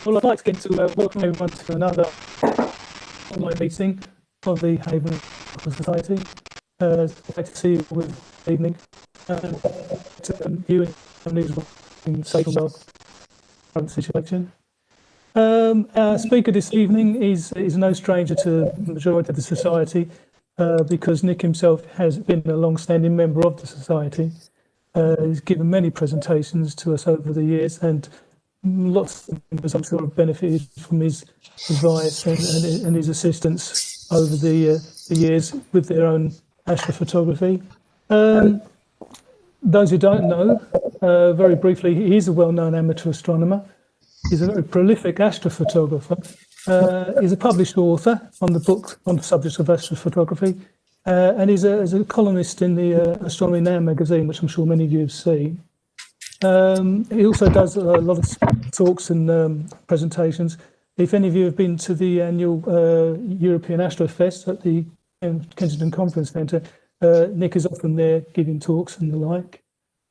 Well, I'd like to welcome everyone to another online meeting of the Havering Astronomical Society. I'd like to see you with evening. To you and families in safe and well current situation. Our speaker this evening is no stranger to the majority of the society because Nick himself has been a long-standing member of the society. He's given many presentations to us over the years, and lots of members, I'm sure, have benefited from his advice and his assistance over the years with their own astrophotography. Those who don't know, very briefly, he is a well-known amateur astronomer. He's a very prolific astrophotographer. He's a published author on the book on the subject of astrophotography, and he's a columnist in the Astronomy Now magazine, which I'm sure many of you have seen. He also does a lot of talks and presentations. If any of you have been to the annual European Astrofest at the Kensington Conference Centre, Nick is often there giving talks and the like.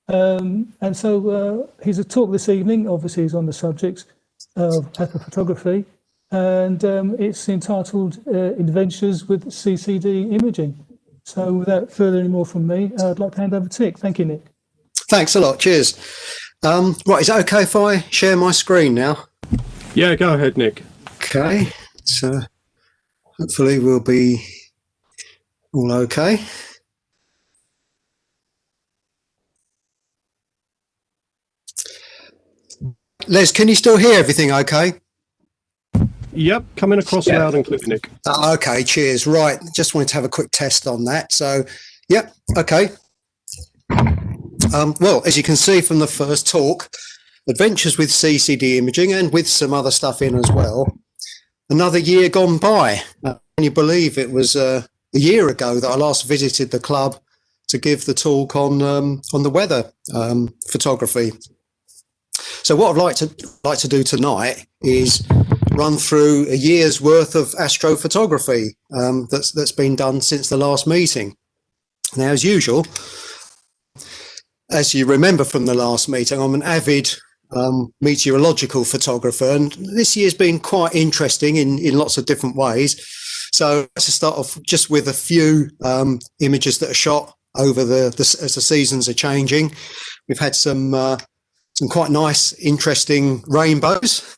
And so he's a talk this evening. Obviously, he's on the subject of astrophotography, and it's entitled Adventures with CCD Imaging. So without further any more from me, I'd like to hand over to Nick. Thank you, Nick. Thanks a lot. Cheers. Right, is it okay if I share my screen now? Yeah, go ahead, Nick. Okay, so hopefully we'll be all okay. Les, can you still hear everything okay? Yep, coming across loud and clear, Nick. Okay, cheers. Right, just wanted to have a quick test on that. So, yep, okay. Well, as you can see from the first talk, Adventures with CCD Imaging, and with some other stuff in as well. Another year gone by. Can you believe it was a year ago that I last visited the club to give the talk on the weather photography. So what I'd like to do tonight is run through a year's worth of astrophotography that's been done since the last meeting. Now, as usual, as you remember from the last meeting, I'm an avid meteorological photographer, and this year's been quite interesting in lots of different ways. So let's start off just with a few images that are shot over as the seasons are changing. We've had some quite nice, interesting rainbows.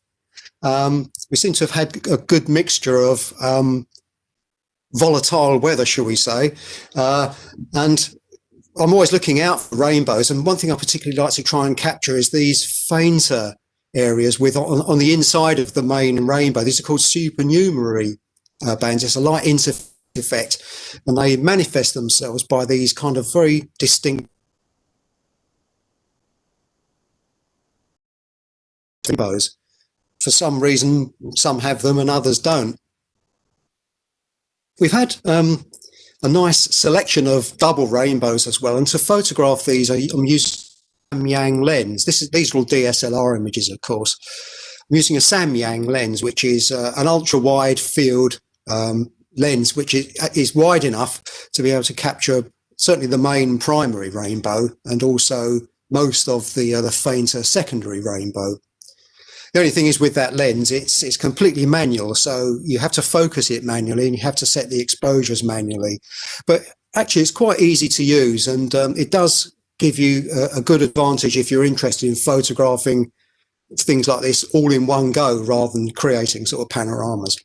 We seem to have had a good mixture of volatile weather, shall we say, and I'm always looking out for rainbows, and one thing I particularly like to try and capture is these fainter areas with on the inside of the main rainbow. These are called supernumerary bands. It's a light interference effect, and they manifest themselves by these kind of very distinct rainbows. For some reason, some have them and others don't. We've had a nice selection of double rainbows as well, and to photograph these I'm using a Samyang lens. These are all DSLR images, of course. I'm using a Samyang lens, which is an ultra wide field lens, which is wide enough to be able to capture certainly the main primary rainbow and also most of the fainter secondary rainbow. The only thing is with that lens, it's completely manual, so you have to focus it manually and you have to set the exposures manually. But actually, it's quite easy to use, and it does give you a good advantage if you're interested in photographing things like this all in one go rather than creating sort of panoramas.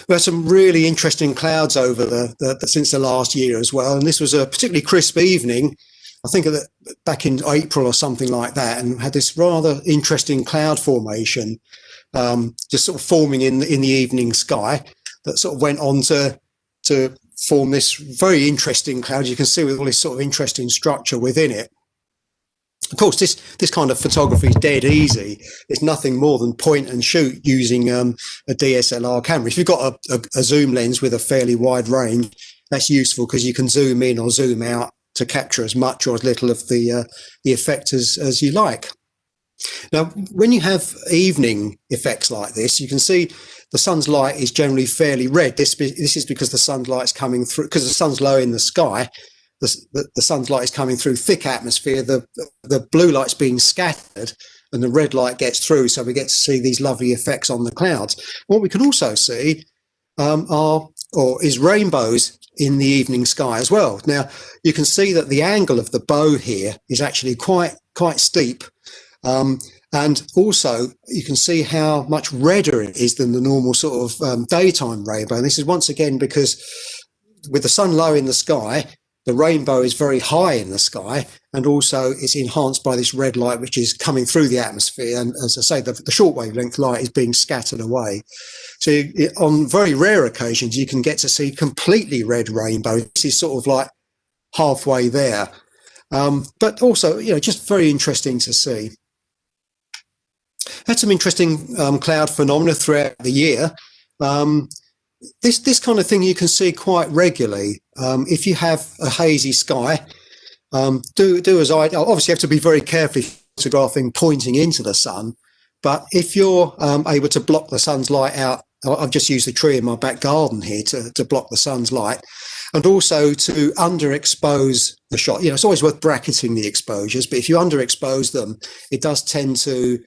We had some really interesting clouds over since the last year as well, and this was a particularly crisp evening. I think back in April or something like that, and had this rather interesting cloud formation just sort of forming in the evening sky that sort of went on to form this very interesting cloud. You can see with all this sort of interesting structure within it. Of course, this kind of photography is dead easy. It's nothing more than point and shoot using a DSLR camera. If you've got a zoom lens with a fairly wide range, that's useful because you can zoom in or zoom out to capture as much or as little of the effect as you like. Now, when you have evening effects like this, you can see the sun's light is generally fairly red. This is because the sunlight's coming through, because the sun's low in the sky. The sun's light is coming through thick atmosphere. The blue light's being scattered, and the red light gets through, so we get to see these lovely effects on the clouds. What we can also see is rainbows in the evening sky as well. Now, you can see that the angle of the bow here is actually quite steep. And also, you can see how much redder it is than the normal sort of daytime rainbow. And this is once again because with the sun low in the sky, the rainbow is very high in the sky, and also it's enhanced by this red light which is coming through the atmosphere. And as I say, the short wavelength light is being scattered away. So on very rare occasions, you can get to see completely red rainbow. This is sort of like halfway there. But also, just very interesting to see. Had some interesting cloud phenomena throughout the year. This kind of thing you can see quite regularly. If you have a hazy sky, do as I obviously have to be very careful photographing pointing into the sun. But if you're able to block the sun's light out, I've just used the tree in my back garden here to block the sun's light, and also to underexpose the shot. It's always worth bracketing the exposures, but if you underexpose them, it does tend to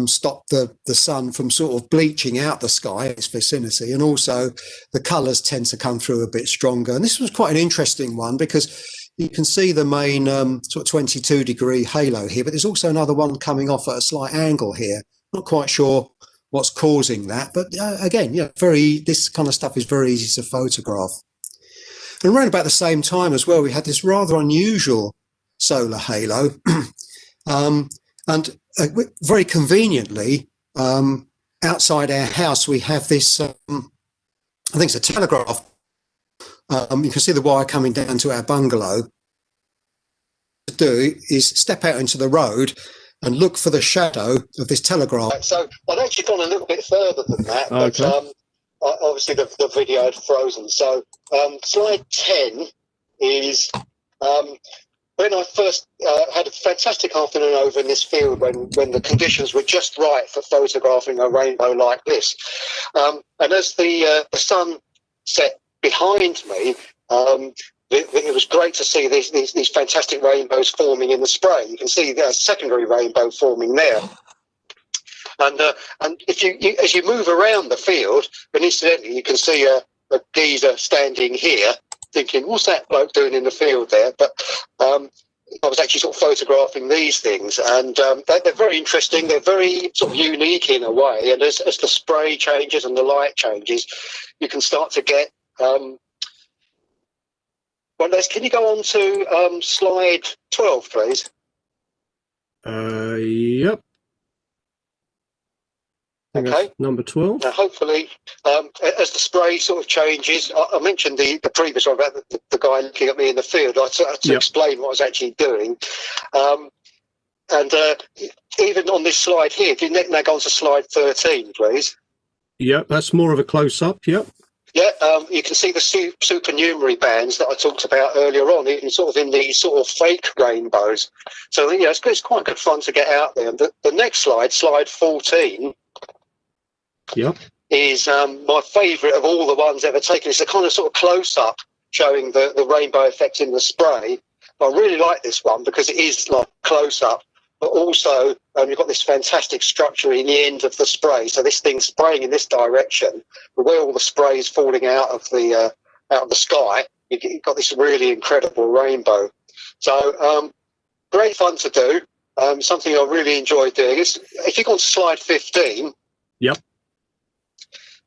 stop the sun from sort of bleaching out the sky, its vicinity, and also the colours tend to come through a bit stronger. And this was quite an interesting one because you can see the main sort of 22-degree halo here, but there's also another one coming off at a slight angle here. Not quite sure what's causing that, but again, this kind of stuff is very easy to photograph. And around about the same time as well, we had this rather unusual solar halo. And very conveniently, outside our house, we have this, I think it's a telegraph. You can see the wire coming down to our bungalow. What to do is step out into the road and look for the shadow of this telegraph. So I've actually gone a little bit further than that, but obviously the video had frozen. So slide 10 is when I first had a fantastic afternoon over in this field when the conditions were just right for photographing a rainbow like this. And as the sun set behind me, it was great to see these fantastic rainbows forming in the spray. You can see the secondary rainbow forming there. And if as you move around the field, and incidentally, you can see a geezer standing here, thinking, what's that bloke doing in the field there? But I was actually sort of photographing these things, and they're very interesting. They're very sort of unique in a way. And as the spray changes and the light changes, you can start to get. Well, Les, can you go on to slide 12, please? Yep. Okay. Number 12. Now, hopefully, as the spray sort of changes, I mentioned the previous one about the guy looking at me in the field. I had to explain what I was actually doing. And even on this slide here, if you now go on to slide 13, please. Yep, that's more of a close-up, yep. Yeah, you can see the supernumerary bands that I talked about earlier on, even sort of in these sort of fake rainbows. So, it's quite good fun to get out there. And the next slide, slide 14, is my favourite of all the ones ever taken. It's a kind of sort of close-up showing the rainbow effect in the spray. I really like this one because it is like close-up, but also you've got this fantastic structure in the end of the spray. So this thing's spraying in this direction, but where all the spray is falling out of the sky, you've got this really incredible rainbow. So great fun to do. Something I really enjoy doing. If you go on to slide 15,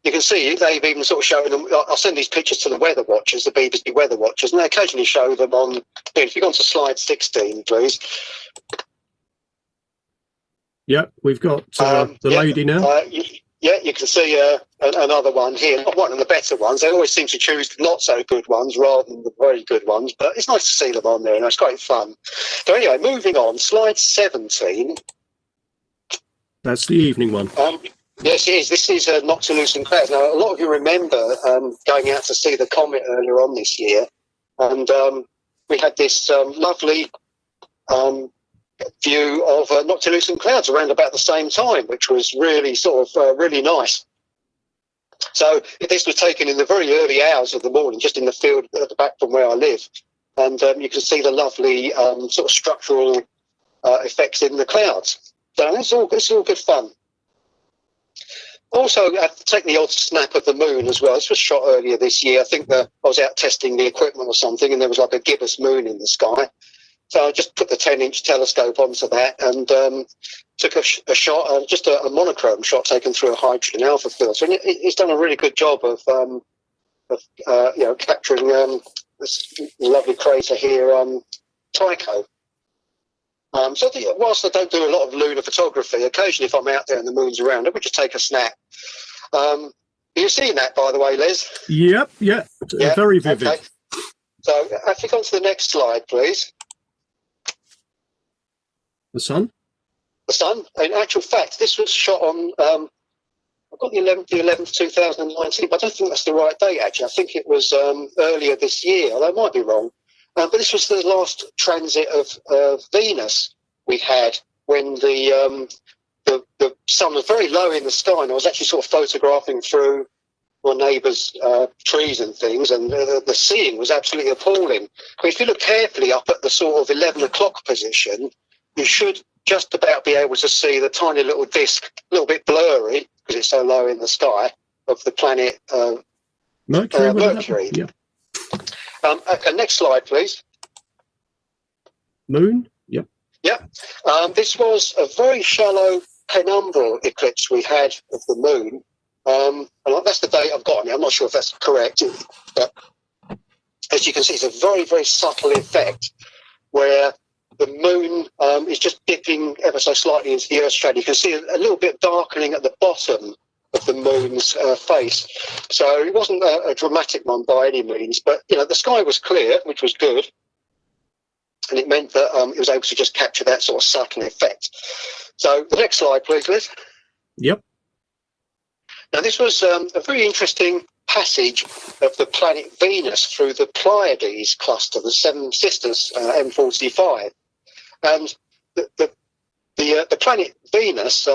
you can see they've even sort of shown them. I'll send these pictures to the weather watchers, the BBC weather watchers, and they occasionally show them on. If you go on to slide 16, please. Yeah, we've got the lady now. You can see another one here. Not one of the better ones. They always seem to choose the not so good ones rather than the very good ones, but it's nice to see them on there, and it's quite fun. So anyway, moving on, slide 17. That's the evening one. Yes, it is. This is Noctilucent Clouds. Now, a lot of you remember going out to see the comet earlier on this year, and we had this lovely view of Noctilucent Clouds around about the same time, which was really sort of really nice. So this was taken in the very early hours of the morning, just in the field at the back from where I live, and you can see the lovely sort of structural effects in the clouds. So it's all good fun. Also, taking the odd snap of the moon as well. This was shot earlier this year. I think that I was out testing the equipment or something, and there was like a gibbous moon in the sky. So I just put the 10-inch telescope onto that and took a shot, just a monochrome shot taken through a hydrogen alpha filter. And it's done a really good job of capturing this lovely crater here, Tycho. So whilst I don't do a lot of lunar photography, occasionally if I'm out there and the moon's around, I would just take a snap. Are you seeing that, by the way, Les? Yep, yeah, very vivid. Okay. So if you go on to the next slide, please. The sun? The sun. In actual fact, this was shot on, I've got the 11th, 2019, but I don't think that's the right date, actually. I think it was earlier this year, although I might be wrong. But this was the last transit of Venus we had when the sun was very low in the sky, and I was actually sort of photographing through my neighbour's trees and things, and the seeing was absolutely appalling. But if you look carefully up at the sort of 11 o'clock position, you should just about be able to see the tiny little disk, a little bit blurry because it's so low in the sky, of the planet Mercury. Yeah. Okay, next slide, please. Moon? Yep. Yep. This was a very shallow penumbral eclipse we had of the moon. And that's the date I've got on it. I'm not sure if that's correct, but as you can see, it's a very, very subtle effect where the moon is just dipping ever so slightly into the Earth's shadow. You can see a little bit darkening at the bottom of the moon's face. So it wasn't a dramatic one by any means, but the sky was clear, which was good, and it meant that it was able to just capture that sort of subtle effect. So the next slide, please, Liz. Yep. Now this was a very interesting passage of the planet Venus through the Pleiades cluster, the Seven Sisters M45, and the planet Venus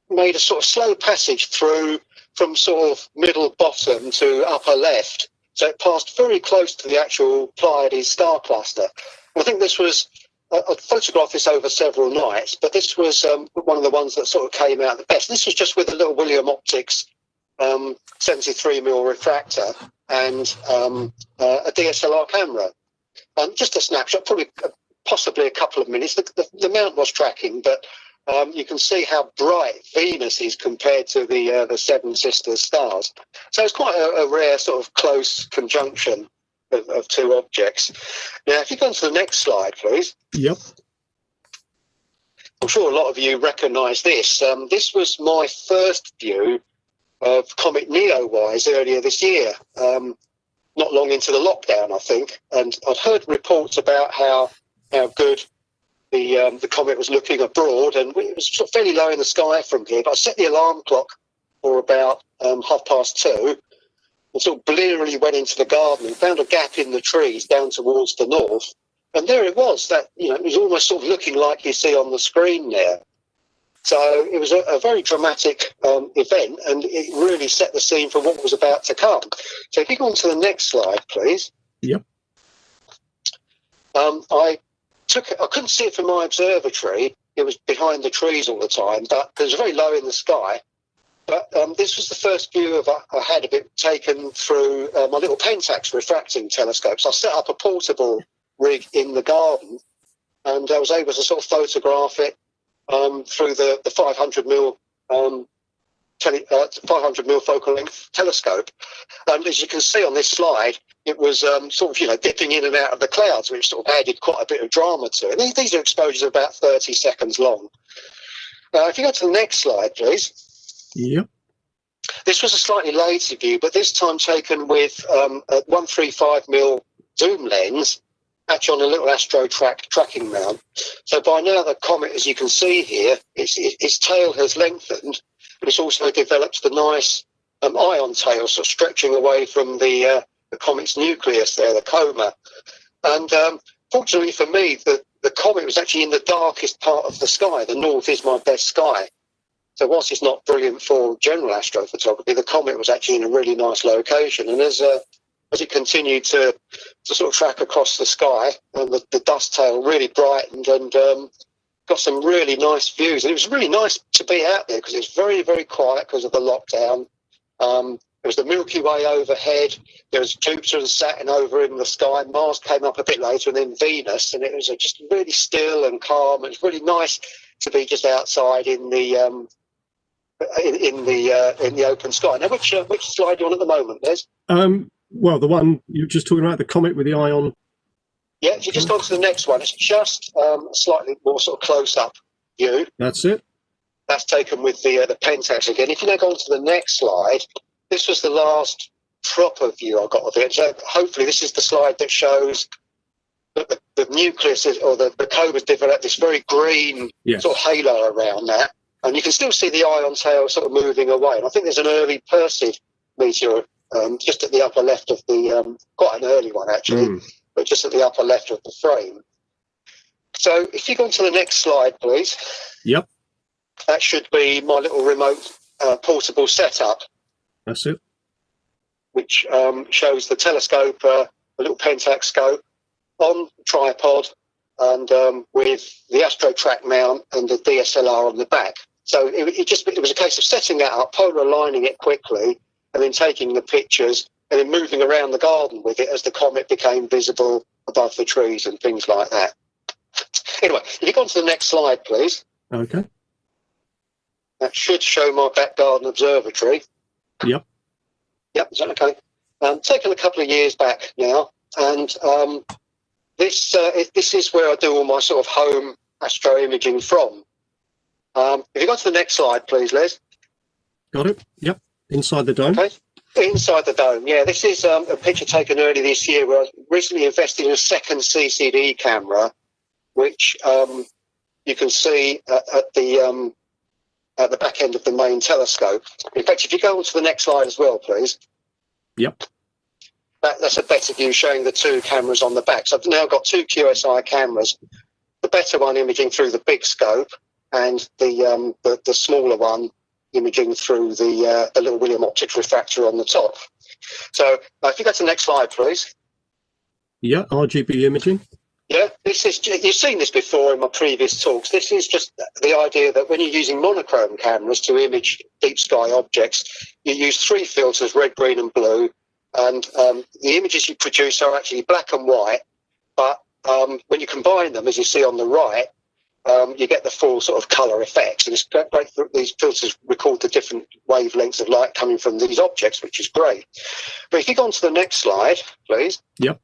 made a sort of slow passage through from sort of middle bottom to upper left. So it passed very close to the actual Pleiades star cluster. And I think this was, I photographed this over several nights, but this was one of the ones that sort of came out the best. This was just with a little William Optics 73mm refractor and a DSLR camera. Just a snapshot, probably possibly a couple of minutes. The mount was tracking, but you can see how bright Venus is compared to the Seven Sisters stars. So it's quite a rare sort of close conjunction of two objects. Now, if you go on to the next slide, please. Yep. I'm sure a lot of you recognise this. This was my first view of Comet Neowise earlier this year, not long into the lockdown, I think. And I'd heard reports about how good the comet was looking abroad, and it was sort of fairly low in the sky from here, but I set the alarm clock for about 2:30 and sort of blearily went into the garden and found a gap in the trees down towards the north, and there it was. That it was almost sort of looking like you see on the screen there. So it was a very dramatic event, and it really set the scene for what was about to come. So if you go on to the next slide, please. Yep. I couldn't see it from my observatory. It was behind the trees all the time, but it was very low in the sky. But this was the first view I had of it taken through my little Pentax refracting telescope. So I set up a portable rig in the garden, and I was able to sort of photograph it through the 500mm 500mm focal length telescope. And as you can see on this slide, it was sort of dipping in and out of the clouds, which sort of added quite a bit of drama to it. And these are exposures of about 30 seconds long. If you go to the next slide, please. Yep. This was a slightly later view, but this time taken with a 135mm zoom lens, actually on a little Astro tracking mount. So by now the comet, as you can see here, its tail has lengthened, but it's also developed the nice ion tail, sort of stretching away from the comet's nucleus there, the coma. And fortunately for me, the comet was actually in the darkest part of the sky. The north is my best sky. So whilst it's not brilliant for general astrophotography, the comet was actually in a really nice location. And as it continued to sort of track across the sky, and the dust tail really brightened, and got some really nice views. And it was really nice to be out there because it's very, very quiet because of the lockdown. There was the Milky Way overhead. There was Jupiter and Saturn over in the sky. Mars came up a bit later, and then Venus. And it was just really still and calm. It was really nice to be just outside in the in the open sky. Now, which slide are you on at the moment, Les? Well, the one you're just talking about, the comet with the eye on. Yeah, if you just go on to the next one, it's just a slightly more sort of close-up view. That's it. That's taken with the Pentax again. If you now go on to the next slide, this was the last proper view I got of it. So hopefully this is the slide that shows that the nucleus or the core has developed this very green sort of halo around that. And you can still see the ion tail sort of moving away. And I think there's an early Perseid meteor just at the upper left of the, quite an early one actually, but just at the upper left of the frame. So if you go on to the next slide, please. Yep. That should be my little remote portable setup. That's it. Which shows the telescope, a little Pentax scope on tripod and with the AstroTrack mount and the DSLR on the back. So it was a case of setting that up, polar aligning it quickly, and then taking the pictures and then moving around the garden with it as the comet became visible above the trees and things like that. Anyway, if you go on to the next slide, please. Okay. That should show my back garden observatory. Yep. Yep, is that okay? Taken a couple of years back now, and this is where I do all my sort of home astro imaging from. If you go to the next slide, please, Les. Got it. Yep. Inside the dome. Okay. Inside the dome, yeah. This is a picture taken early this year where I recently invested in a second CCD camera, which you can see at the back end of the main telescope. In fact, if you go on to the next slide as well, please. Yep. That's a better view showing the two cameras on the back. So I've now got two QSI cameras, the better one imaging through the big scope and the smaller one imaging through the little William optics refractor on the top. So if you go to the next slide, please. Yeah, RGB imaging. Yeah, you've seen this before in my previous talks. This is just the idea that when you're using monochrome cameras to image deep sky objects, you use three filters, red, green and blue, and the images you produce are actually black and white, but when you combine them, as you see on the right, you get the full sort of colour effects. And it's great that these filters record the different wavelengths of light coming from these objects, which is great. But if you go on to the next slide, please. Yep.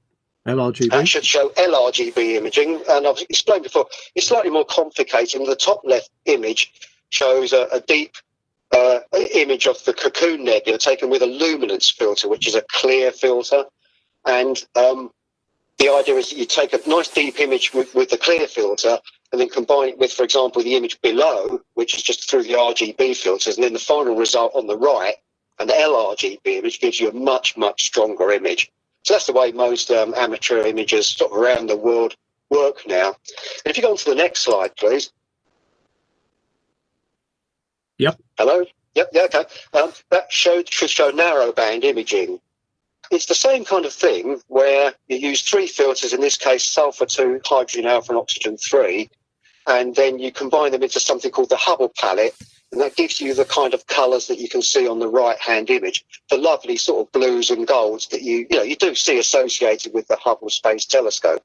LRGB. That should show LRGB imaging, and I've explained before, it's slightly more complicated. The top left image shows a deep image of the Cocoon Nebula taken with a luminance filter, which is a clear filter. And the idea is that you take a nice deep image with the clear filter and then combine it with, for example, the image below, which is just through the RGB filters, and then the final result on the right, an LRGB image, gives you a much, much stronger image. So that's the way most amateur imagers sort of around the world work now. And if you go on to the next slide, please. Yep. Hello? Yep, yeah, okay. That should show narrowband imaging. It's the same kind of thing where you use three filters, in this case, sulfur 2, hydrogen alpha and oxygen 3, and then you combine them into something called the Hubble palette, and that gives you the kind of colours that you can see on the right-hand image, the lovely sort of blues and golds that you do see associated with the Hubble Space Telescope.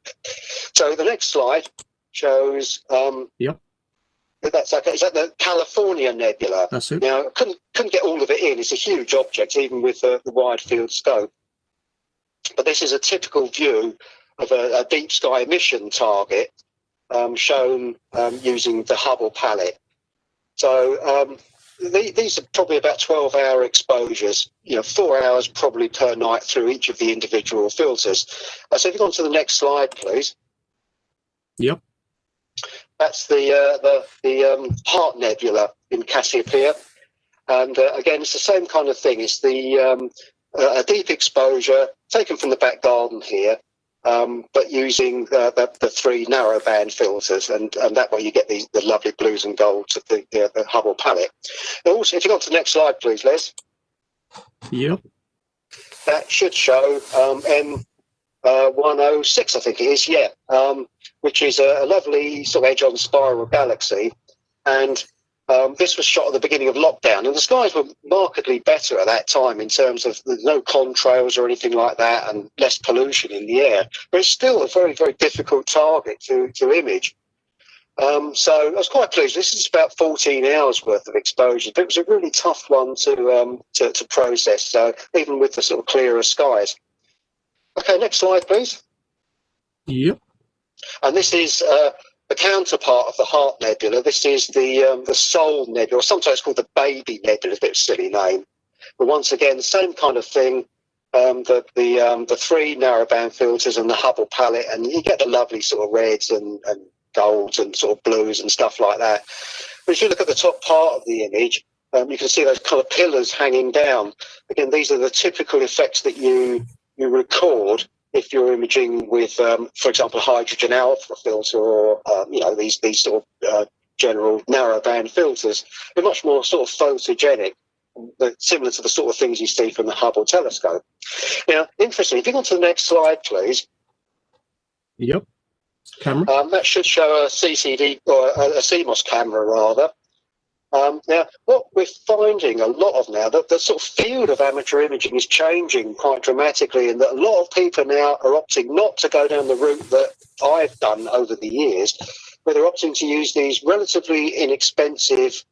So the next slide shows. Yep. That's okay. Is that the California Nebula? That's it. Now, couldn't get all of it in. It's a huge object, even with the wide field scope. But this is a typical view of a deep sky emission target shown using the Hubble palette. So these are probably about 12-hour exposures, 4 hours probably per night through each of the individual filters. So if you go on to the next slide, please. Yep. That's the Heart Nebula in Cassiopeia. And again, it's the same kind of thing. It's a deep exposure taken from the back garden here, but using the three narrowband filters, and that way you get the lovely blues and golds of the Hubble palette. And also, if you go on to the next slide, please, Les. Yep. That should show 106, I think it is, yeah, which is a lovely sort of edge-on spiral galaxy. And this was shot at the beginning of lockdown, and the skies were markedly better at that time in terms of there's no contrails or anything like that, and less pollution in the air. But it's still a very, very difficult target to image. So I was quite pleased. This is about 14 hours worth of exposure, but it was a really tough one to process. So even with the sort of clearer skies. Okay, next slide, please. Yep. And this is the counterpart of the Heart Nebula. This is the Soul Nebula, or sometimes called the Baby Nebula, a bit of a silly name. But once again, same kind of thing. The three narrowband filters and the Hubble palette, and you get the lovely sort of reds and golds and sort of blues and stuff like that. But if you look at the top part of the image, you can see those kind of pillars hanging down. Again, these are the typical effects that you record if you're imaging with, for example, hydrogen alpha filter or, these sort of general narrowband filters. They're much more sort of photogenic, similar to the sort of things you see from the Hubble telescope. Now, interesting, if you go on to the next slide, please. Yep. Camera. That should show a CCD, or a CMOS camera, rather. Now, what we're finding a lot of now, that the sort of field of amateur imaging is changing quite dramatically, and that a lot of people now are opting not to go down the route that I've done over the years, where they're opting to use these relatively inexpensive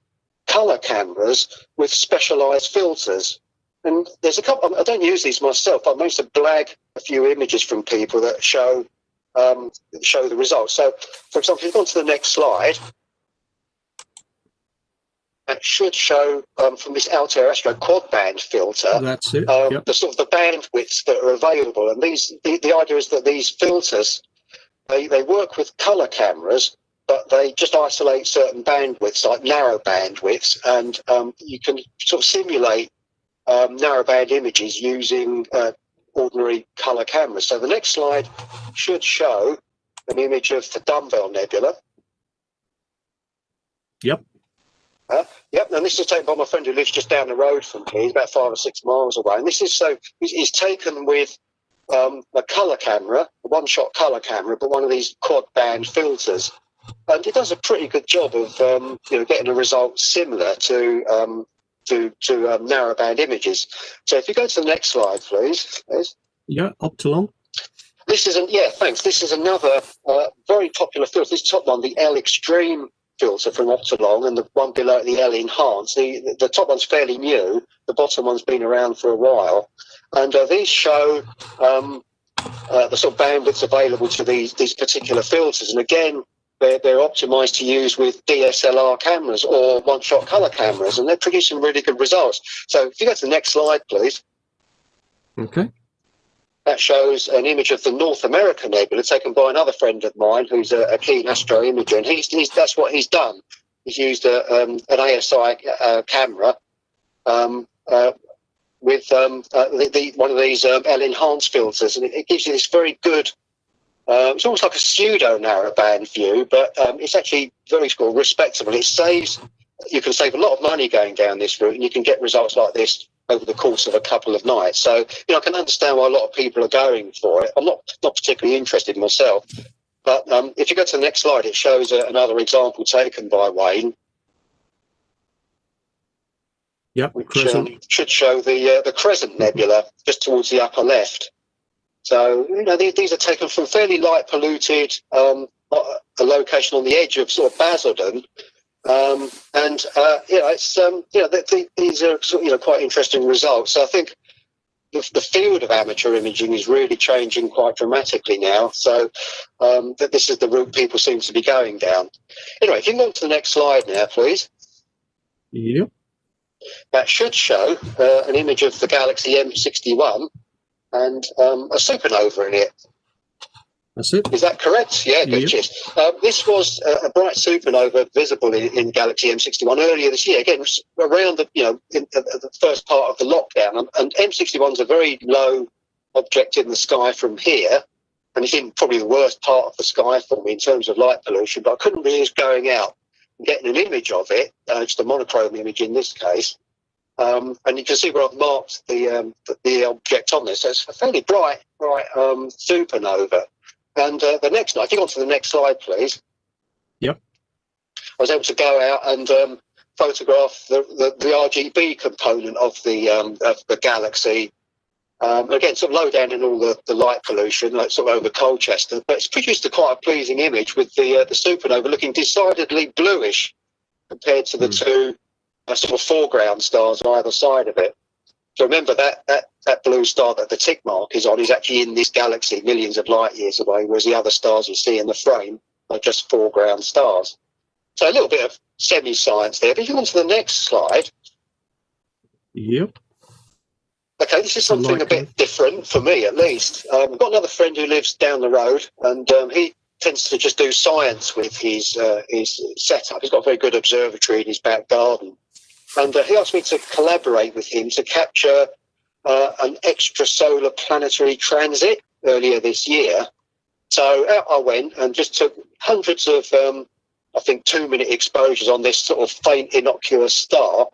colour cameras with specialised filters. And there's a couple, I don't use these myself, but I managed to blag a few images from people that show the results. So, for example, if you go on to the next slide, that should show from this Altair Astro quad band filter. That's it. Yep. The sort of the bandwidths that are available. And the idea is that these filters, they work with colour cameras, but they just isolate certain bandwidths, like narrow bandwidths, and you can sort of simulate narrowband images using ordinary colour cameras. So the next slide should show an image of the Dumbbell Nebula. Yep. Yep, and this is taken by my friend who lives just down the road from here. He's about 5 or 6 miles away. And this is he's taken with a colour camera, a one-shot colour camera, but one of these quad band filters. And it does a pretty good job of getting a result similar to narrowband images. So if you go to the next slide, please. Yeah, Optilon. This is thanks. This is another very popular filter. This top one, the L Extreme filter from Optilon, and the one below it, the L Enhance. The top one's fairly new. The bottom one's been around for a while, and these show the sort of bandwidths available to these particular filters. And again, they're optimized to use with DSLR cameras or one-shot color cameras, and they're producing really good results. So if you go to the next slide, please. Okay. That shows an image of the North American Nebula taken by another friend of mine who's a keen astro imager, and that's what he's done. He's used an ASI camera with one of these L Enhance filters, and it gives you this very good. It's almost like a pseudo narrowband view, but it's actually very respectable. You can save a lot of money going down this route, and you can get results like this over the course of a couple of nights. So, I can understand why a lot of people are going for it. I'm not particularly interested myself, but if you go to the next slide, it shows another example taken by Wayne. Yep, which Crescent. should show the Crescent Nebula just towards the upper left. So, these are taken from fairly light polluted, a location on the edge of sort of Basildon. These are quite interesting results. So I think the field of amateur imaging is really changing quite dramatically now. So that this is the route people seem to be going down. Anyway, if you can go on to the next slide now, please. Yep. That should show an image of the galaxy M61 and a supernova in it. That's it. Is that correct? Yeah, good. Cheers. This was a bright supernova visible in Galaxy M61 earlier this year. Again, around the first part of the lockdown, and M61 is a very low object in the sky from here, and it's in probably the worst part of the sky for me in terms of light pollution. But I couldn't resist going out and getting an image of it, just a monochrome image in this case. And you can see where I've marked the object on this. So it's a fairly bright supernova. And the next night, if you go on to the next slide, please. Yep. I was able to go out and photograph the RGB component of the galaxy. Again, sort of low down in all the light pollution, like sort of over Colchester, but it's produced quite a pleasing image with the supernova looking decidedly bluish compared to the two sort of foreground stars on either side of it. So remember that blue star that the tick mark is on is actually in this galaxy millions of light years away, whereas the other stars you see in the frame are just foreground stars. So a little bit of semi-science there. But if you go on to the next slide. Yep. Okay, this is something a bit different for me, at least. I've got another friend who lives down the road, and he tends to just do science with his setup. He's got a very good observatory in his back garden. And he asked me to collaborate with him to capture an extrasolar planetary transit earlier this year. So out I went and just took hundreds of, I think, 2-minute exposures on this sort of faint, innocuous star.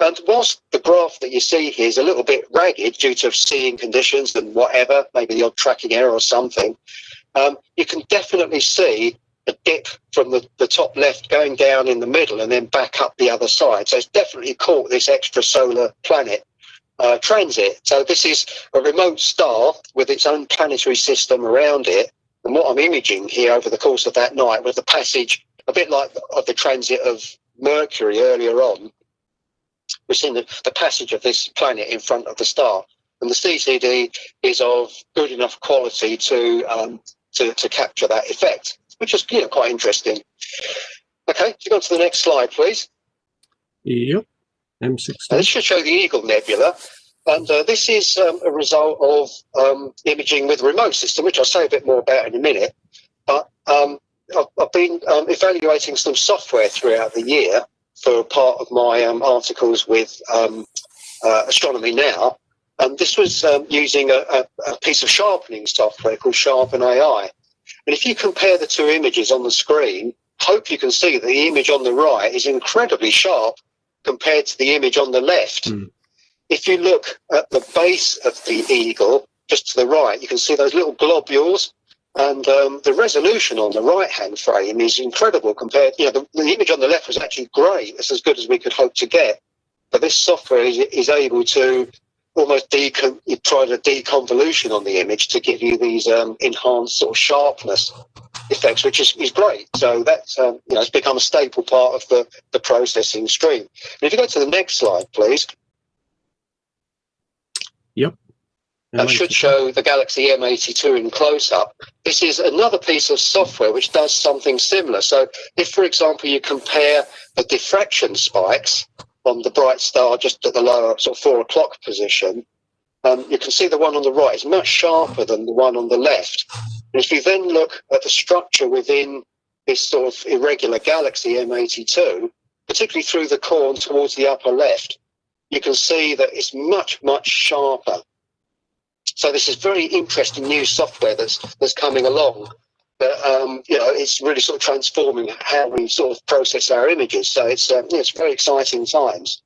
And whilst the graph that you see here is a little bit ragged due to seeing conditions and whatever, maybe the odd tracking error or something, you can definitely see a dip from the top left going down in the middle and then back up the other side. So it's definitely caught this extrasolar planet transit. So this is a remote star with its own planetary system around it. And what I'm imaging here over the course of that night was the passage, a bit like of the transit of Mercury earlier on. We've seen the passage of this planet in front of the star. And the CCD is of good enough quality to capture that effect, which is quite interesting. Okay, if you go on to the next slide, please. Yep. M16. This should show the Eagle Nebula. And this is a result of imaging with a remote system, which I'll say a bit more about in a minute. But I've been evaluating some software throughout the year for part of my articles with Astronomy Now. And this was using a piece of sharpening software called Sharpen AI. And if you compare the two images on the screen, hope you can see that the image on the right is incredibly sharp compared to the image on the left. If you look at the base of the Eagle, just to the right, you can see those little globules. And the resolution on the right-hand frame is incredible compared, the image on the left was actually great. It's as good as we could hope to get. But this software is able to almost try the deconvolution on the image to give you these enhanced sort of sharpness effects, which is great. So that's, it's become a staple part of the processing stream. And if you go to the next slide, please. Yep. That should show the Galaxy M82 in close-up. This is another piece of software which does something similar. So if, for example, you compare the diffraction spikes on the bright star just at the lower sort of 4 o'clock position, you can see the one on the right is much sharper than the one on the left. And if you then look at the structure within this sort of irregular galaxy M82, particularly through the core and towards the upper left, you can see that it's much, much sharper. So this is very interesting new software that's coming along. But it's really sort of transforming how we sort of process our images. So it's very exciting times.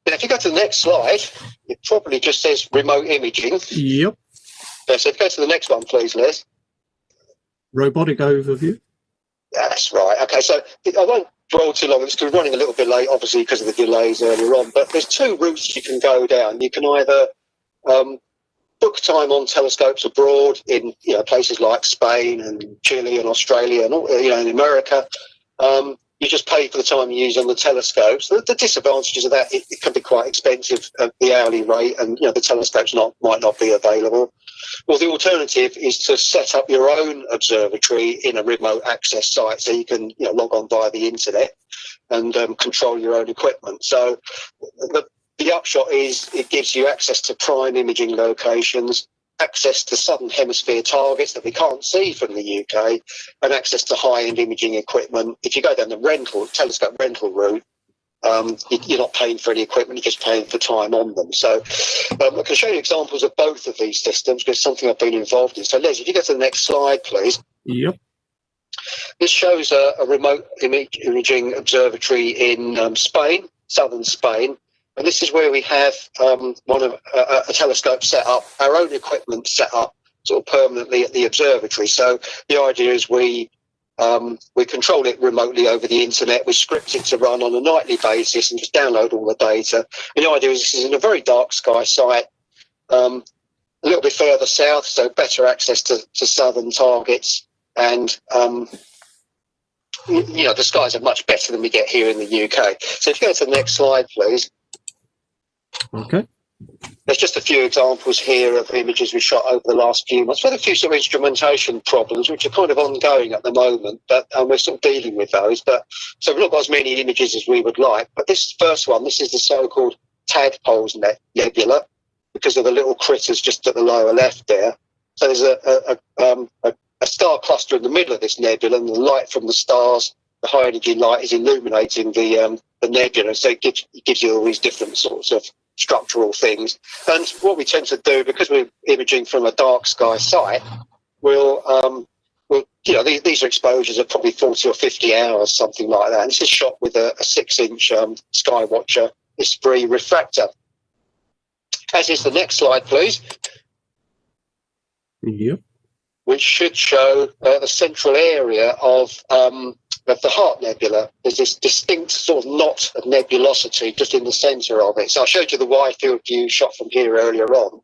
And if you go to the next slide, it probably just says remote imaging. Yep. So if you go to the next one, please, Les. Robotic overview. That's right. Okay, so I won't dwell too long. It's running a little bit late, obviously, because of the delays earlier on. But there's two routes you can go down. You can either book time on telescopes abroad in places like Spain and Chile and Australia and in America. You just pay for the time you use on the telescopes. The disadvantages of that, it can be quite expensive at the hourly rate, and the telescopes might not be available. Well, the alternative is to set up your own observatory in a remote access site, so you can log on via the internet and control your own equipment. So the upshot is it gives you access to prime imaging locations, access to southern hemisphere targets that we can't see from the UK, and access to high-end imaging equipment. If you go down the telescope rental route, you're not paying for any equipment, you're just paying for time on them. So I can show you examples of both of these systems because it's something I've been involved in. So Les, if you go to the next slide, please. Yep. This shows a remote imaging observatory in Spain. southern Spain. And this is where we have a telescope set up, our own equipment set up sort of permanently at the observatory. So the idea is we control it remotely over the internet. We script it to run on a nightly basis and just download all the data. And the idea is this is in a very dark sky site, a little bit further south, so better access to southern targets. And you know, the skies are much better than we get here in the UK. So if you go to the next slide, please. Okay. There's just a few examples here of images we shot over the last few months. We've had a few sort of instrumentation problems, which are kind of ongoing at the moment, but we're sort of dealing with those. But so we've not got as many images as we would like. But this first one, this is the so-called Tadpoles Nebula, because of the little critters just at the lower left there. So there's a star cluster in the middle of this nebula, and the light from the stars, the high energy light, is illuminating the nebula. So it gives you all these different sorts of structural things. And what we tend to do, because we're imaging from a dark sky site, we'll you know, these are exposures of probably 40 or 50 hours, something like that. And this is shot with a 6-inch Skywatcher Esprit refractor. As is the next slide, please. Yep. Which should show the central area of the Heart Nebula. There's this distinct sort of knot of nebulosity just in the centre of it. So I showed you the wide field view shot from here earlier on,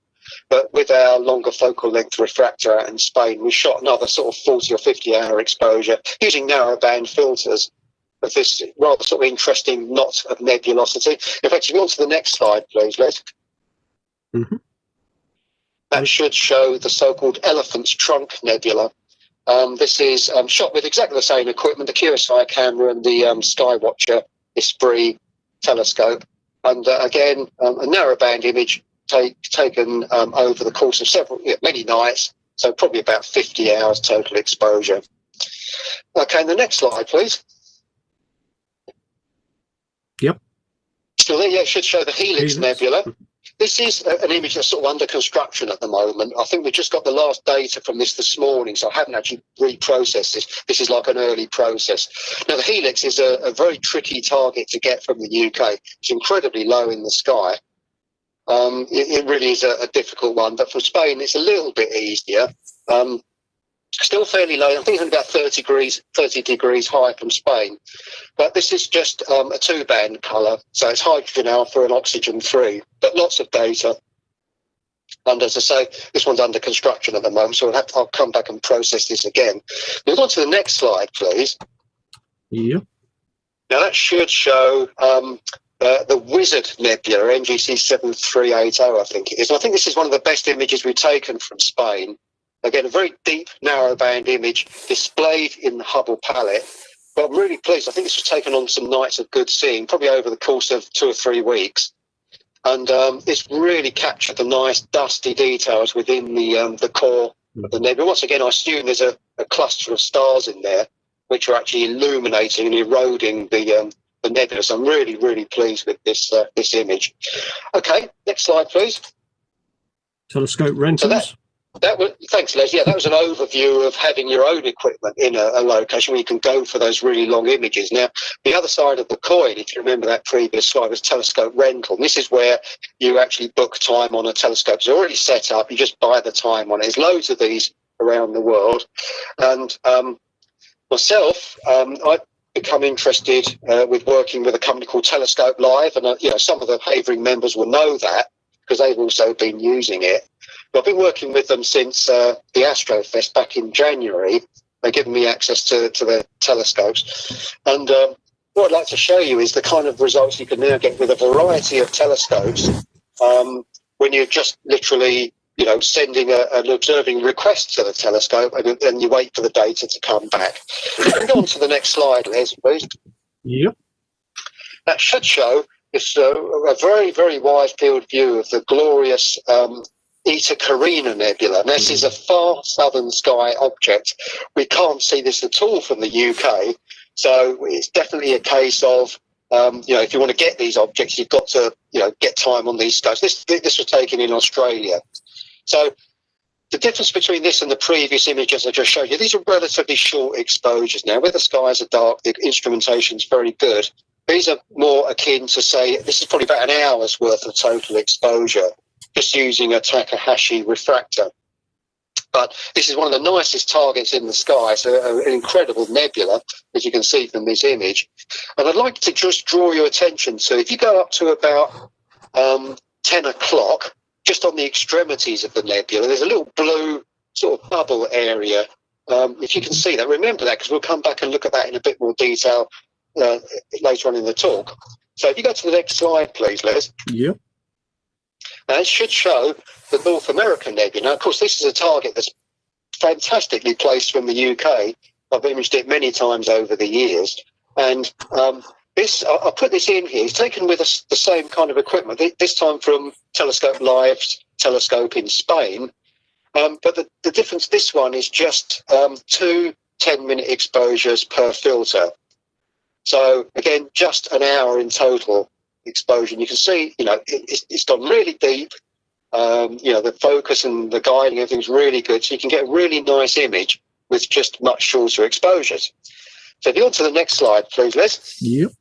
but with our longer focal length refractor out in Spain, we shot another sort of 40 or 50 hour exposure using narrowband filters of this rather sort of interesting knot of nebulosity. In fact, if you go on to the next slide, please, Les. Mm-hmm. That should show the so-called Elephant's Trunk Nebula. This is shot with exactly the same equipment, the QSI camera and the Skywatcher Esprit telescope. And again, a narrowband image taken over the course of many nights, so probably about 50 hours total exposure. Okay, and the next slide, please. Yep. So there, yeah, it should show the Helix Nebula. This is an image that's sort of under construction at the moment. I think we just got the last data from this morning, so I haven't actually reprocessed this. This is like an early process. Now, the Helix is a very tricky target to get from the UK. It's incredibly low in the sky. It really is a difficult one, but for Spain, it's a little bit easier. Still fairly low. I think it's about 30 degrees high from Spain. But this is just a 2-band colour, so it's hydrogen alpha and oxygen 3, but lots of data. And as I say, this one's under construction at the moment, so I'll come back and process this again. Move on to the next slide, please. Yeah. Now that should show the Wizard Nebula, NGC 7380, I think it is. And I think this is one of the best images we've taken from Spain. Again, a very deep, narrow-band image displayed in the Hubble palette. But I'm really pleased. I think this was taken on some nights of good seeing, probably over the course of 2 or 3 weeks. And it's really captured the nice, dusty details within the core of the nebula. Once again, I assume there's a cluster of stars in there, which are actually illuminating and eroding the nebula. So I'm really, really pleased with this image. Okay, next slide, please. Telescope rentals. So thanks, Les. Yeah, that was an overview of having your own equipment in a location where you can go for those really long images. Now, the other side of the coin, if you remember that previous slide, was telescope rental. And this is where you actually book time on a telescope. It's already set up. You just buy the time on it. There's loads of these around the world. And myself, I've become interested with working with a company called Telescope Live. And, some of the Havering members will know that because they've also been using it. I've been working with them since the Astrofest back in January. They've given me access to their telescopes. And what I'd like to show you is the kind of results you can now get with a variety of telescopes when you're just literally, sending an observing request to the telescope and then you wait for the data to come back. Go on to the next slide, Les, please. Yep. That should show this a very, very wide field view of the glorious Eta Carina Nebula. And this is a far southern sky object. We can't see this at all from the UK. So it's definitely a case of, if you want to get these objects, you've got to, get time on these scopes. This was taken in Australia. So the difference between this and the previous images I just showed you, these are relatively short exposures now. Where the skies are dark, the instrumentation's very good. These are more akin to, say, this is probably about an hour's worth of total exposure, just using a Takahashi refractor. But this is one of the nicest targets in the sky, so an incredible nebula, as you can see from this image. And I'd like to just draw your attention to, if you go up to about 10 o'clock, just on the extremities of the nebula, there's a little blue sort of bubble area. If you can see that, remember that, because we'll come back and look at that in a bit more detail later on in the talk. So if you go to the next slide, please, Les. Yep. And it should show the North American nebula. Now, of course, this is a target that's fantastically placed from the UK. I've imaged it many times over the years. And I'll put this in here. It's taken with the same kind of equipment, this time from Telescope Live's telescope in Spain. But the difference, this one is just 2 10-minute exposures per filter. So, again, just an hour in total exposure. And you can see, it's gone really deep. The focus and the guiding, everything's really good. So you can get a really nice image with just much shorter exposures. So if you go on to the next slide, please, Les. Yep.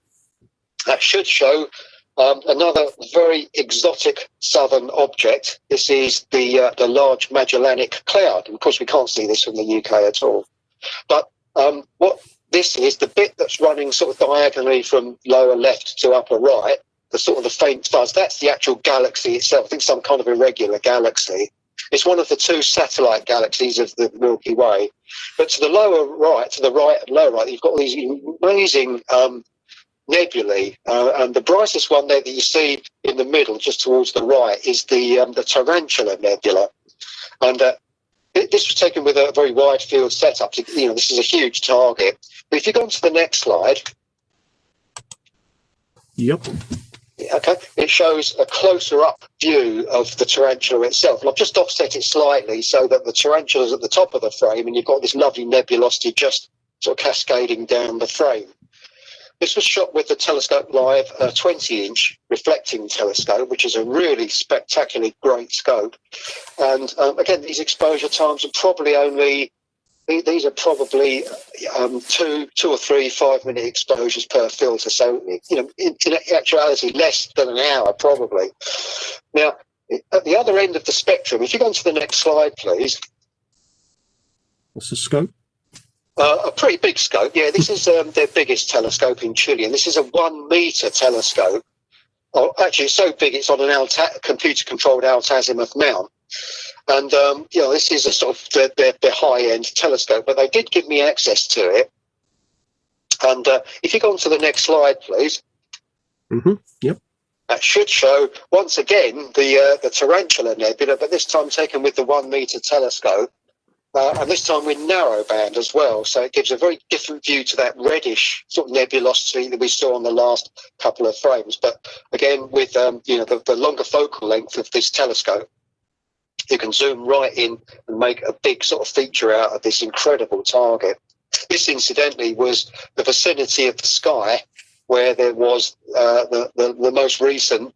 That should show another very exotic southern object. This is the Large Magellanic Cloud. And of course, we can't see this from the UK at all. But what this is, the bit that's running sort of diagonally from lower left to upper right, the faint fuzz, that's the actual galaxy itself. I think some kind of irregular galaxy. It's one of the 2 satellite galaxies of the Milky Way. But to the lower right, to the right and lower right, you've got these amazing nebulae. And the brightest one there that you see in the middle, just towards the right, is the Tarantula Nebula. And this was taken with a very wide field setup. This is a huge target. But if you go on to the next slide. Yep. Okay, it shows a closer up view of the tarantula itself. And I've just offset it slightly so that the tarantula's at the top of the frame and you've got this lovely nebulosity just sort of cascading down the frame. This was shot with the Telescope Live 20-inch reflecting telescope, which is a really spectacularly great scope. And again, these exposure times are probably these are probably 2 or 3 5-minute exposures per filter. So, in actuality, less than an hour, probably. Now, at the other end of the spectrum, if you go on to the next slide, please. What's the scope? A pretty big scope. Yeah, this is their biggest telescope in Chile, and this is a 1-meter telescope. Oh, actually, it's so big it's on an computer-controlled altazimuth mount. And, this is a sort of their high-end telescope, but they did give me access to it. And if you go on to the next slide, please. Mm-hmm. Yep. That should show, once again, the Tarantula Nebula, but this time taken with the 1-meter telescope. And this time with narrow band as well. So it gives a very different view to that reddish sort of nebulosity that we saw on the last couple of frames. But again, with, the longer focal length of this telescope, you can zoom right in and make a big sort of feature out of this incredible target. This, incidentally, was the vicinity of the sky where there was the most recent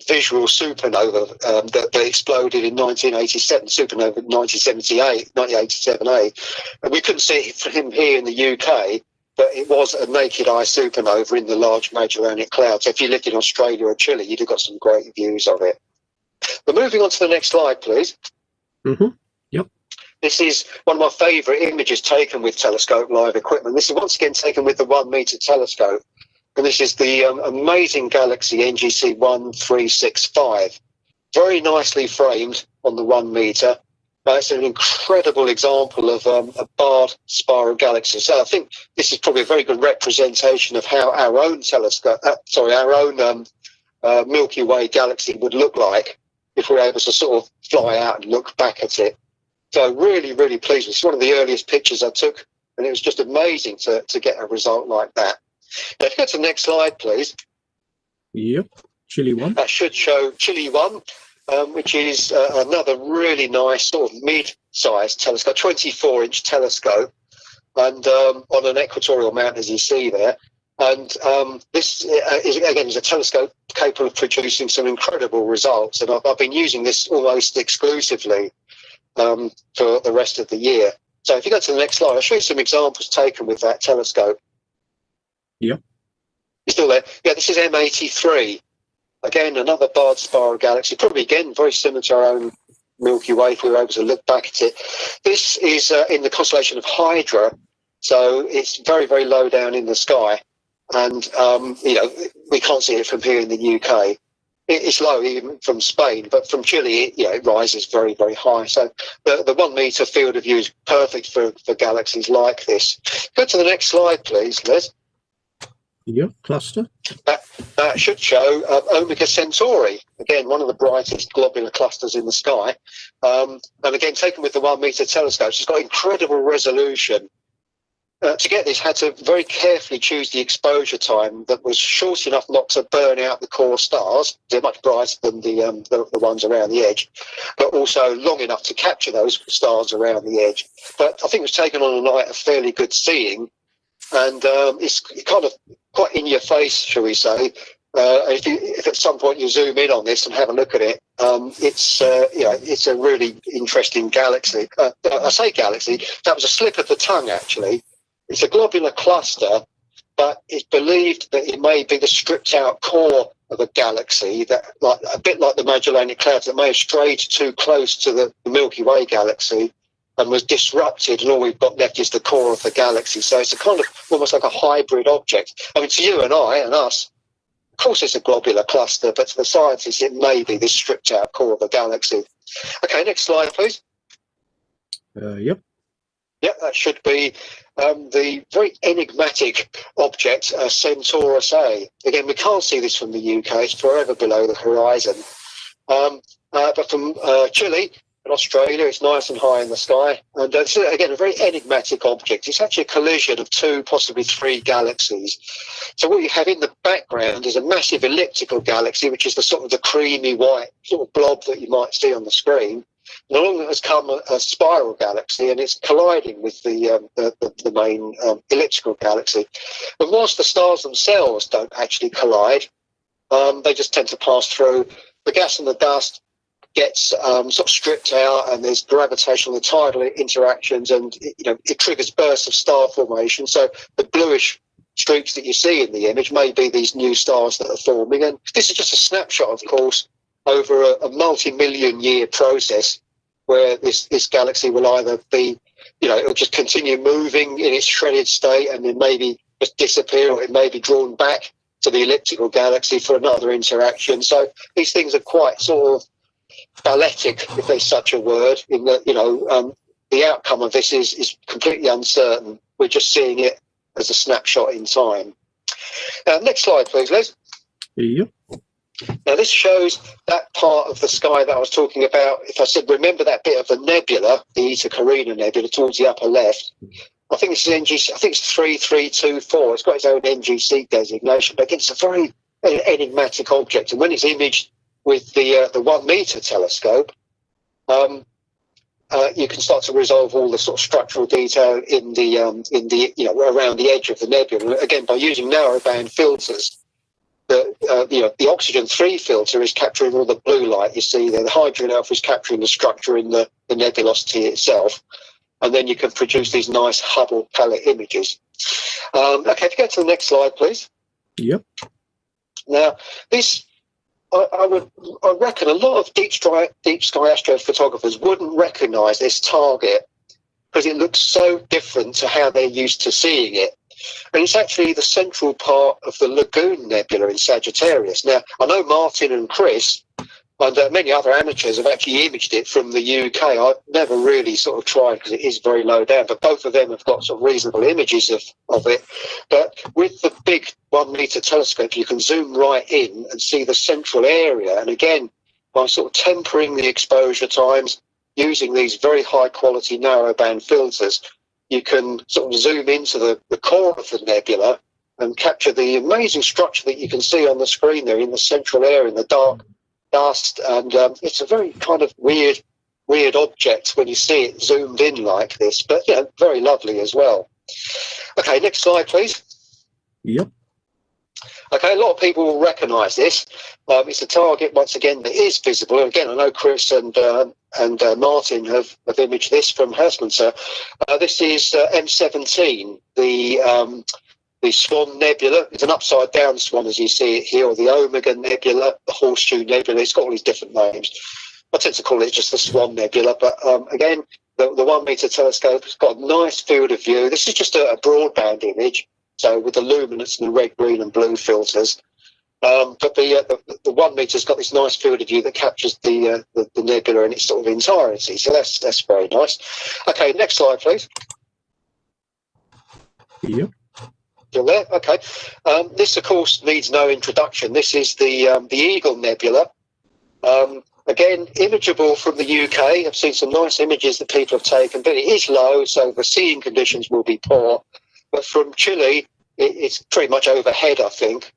visual supernova that exploded in 1987, supernova 1987A. And we couldn't see it from here in the UK, but it was a naked eye supernova in the Large Magellanic Cloud. So if you lived in Australia or Chile, you'd have got some great views of it. But moving on to the next slide, please. Mm-hmm. Yep. This is one of my favourite images taken with Telescope Live equipment. This is once again taken with the 1-meter telescope. And this is the amazing galaxy NGC 1365. Very nicely framed on the 1 meter. It's an incredible example of a barred spiral galaxy. So I think this is probably a very good representation of how our own Milky Way galaxy would look like if we were able to sort of fly out and look back at it. So really, really pleased. It's one of the earliest pictures I took, and it was just amazing to get a result like that. Now, if you go to the next slide, please. Yep, Chile 1. That should show Chile 1, which is another really nice sort of mid-sized telescope, 24-inch telescope, and on an equatorial mount, as you see there. And this, is a telescope capable of producing some incredible results. And I've been using this almost exclusively for the rest of the year. So if you go to the next slide, I'll show you some examples taken with that telescope. Yep. You still there? Yeah, this is M83. Again, another barred spiral galaxy, probably again very similar to our own Milky Way if we were able to look back at it. This is in the constellation of Hydra, so it's very, very low down in the sky. And, you know, we can't see it from here in the UK. It's low even from Spain, but from Chile, it rises very, very high. So the 1 meter field of view is perfect for galaxies like this. Go to the next slide, please, Liz. Yep, cluster. That should show Omega Centauri, again, one of the brightest globular clusters in the sky. And again, taken with the 1 meter telescope, it's got incredible resolution. To get this, had to very carefully choose the exposure time that was short enough not to burn out the core stars. They're much brighter than the ones around the edge, but also long enough to capture those stars around the edge. But I think it was taken on a night of fairly good seeing, and it's kind of quite in your face, shall we say. If at some point you zoom in on this and have a look at it, it's a really interesting galaxy. I say galaxy, that was a slip of the tongue, actually. It's a globular cluster, but it's believed that it may be the stripped out core of a galaxy that, like a bit like the Magellanic Clouds, that may have strayed too close to the Milky Way galaxy and was disrupted, and all we've got left is the core of the galaxy. So it's a kind of almost like a hybrid object. I mean, to you and I and us, of course it's a globular cluster, but to the scientists it may be this stripped out core of a galaxy. Okay, next slide, please. Yep. Yeah, that should be the very enigmatic object, Centaurus A. Again, we can't see this from the UK. It's forever below the horizon. But from Chile and Australia, it's nice and high in the sky. And it's, again, a very enigmatic object. It's actually a collision of 2, possibly 3 galaxies. So what you have in the background is a massive elliptical galaxy, which is the sort of the creamy white sort of blob that you might see on the screen. And along has come a spiral galaxy, and it's colliding with the main elliptical galaxy. But whilst the stars themselves don't actually collide, they just tend to pass through. The gas and the dust gets sort of stripped out, and there's gravitational and tidal interactions, and it triggers bursts of star formation. So the bluish streaks that you see in the image may be these new stars that are forming. And this is just a snapshot, of course, over a multi-million year process, where this galaxy will either be, it'll just continue moving in its shredded state and then maybe just disappear, or it may be drawn back to the elliptical galaxy for another interaction. So these things are quite sort of balletic, if there's such a word, in that, the outcome of this is completely uncertain. We're just seeing it as a snapshot in time. Next slide, please, Les. Yep. Now, this shows that part of the sky that I was talking about. If I said, remember that bit of the nebula, the Eta Carina Nebula, towards the upper left, I think it's NGC. I think it's 3324. It's got its own NGC designation, but again, it's a very enigmatic object. And when it's imaged with the 1 meter telescope, you can start to resolve all the sort of structural detail in the around the edge of the nebula. Again, by using narrowband filters. The oxygen 3 filter is capturing all the blue light you see there. The hydrogen alpha is capturing the structure in the nebulosity itself. And then you can produce these nice Hubble palette images. Okay, if you go to the next slide, please. Yep. Now, this, I reckon a lot of deep sky astrophotographers wouldn't recognise this target because it looks so different to how they're used to seeing it. And it's actually the central part of the Lagoon Nebula in Sagittarius. Now, I know Martin and Chris and many other amateurs have actually imaged it from the UK. I've never really sort of tried because it is very low down, but both of them have got sort of reasonable images of it. But with the big 1 meter telescope, you can zoom right in and see the central area. And again, by sort of tempering the exposure times, using these very high quality narrowband filters, you can sort of zoom into the core of the nebula and capture the amazing structure that you can see on the screen there in the central area, in the dark dust. And it's a very kind of weird object when you see it zoomed in like this, but very lovely as well. Okay, next slide, please. Yep. Okay, a lot of people will recognise this. It's a target, once again, that is visible. And again, I know Chris and Martin have imaged this from Hertzmann. This is M17, the the Swan Nebula. It's an upside-down swan, as you see it here, or the Omega Nebula, the Horseshoe Nebula. It's got all these different names. I tend to call it just the Swan Nebula, but again, the 1 meter telescope has got a nice field of view. This is just a broadband image, so with the luminance and the red, green, and blue filters. But the 1 meter's got this nice field of view that captures the nebula in its sort of entirety. So that's very nice. Okay, next slide, please. Yep. Still there? Okay. This, of course, needs no introduction. This is the Eagle Nebula. Again, imageable from the UK. I've seen some nice images that people have taken, but it is low, so the seeing conditions will be poor. But from Chile, it's pretty much overhead, I think.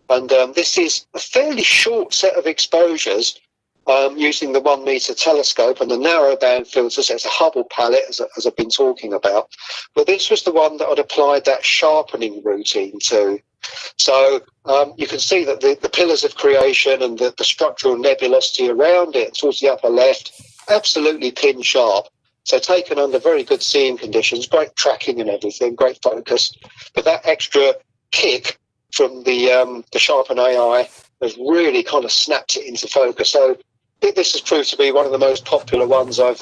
And this is a fairly short set of exposures using the 1 meter telescope and the narrowband filters. It's a Hubble palette, as I've been talking about. But this was the one that I'd applied that sharpening routine to. So you can see that the pillars of creation and the structural nebulosity around it towards the upper left, absolutely pin sharp. So taken under very good seeing conditions, great tracking and everything, great focus. But that extra kick from the Sharpen AI has really kind of snapped it into focus. So this has proved to be one of the most popular ones I've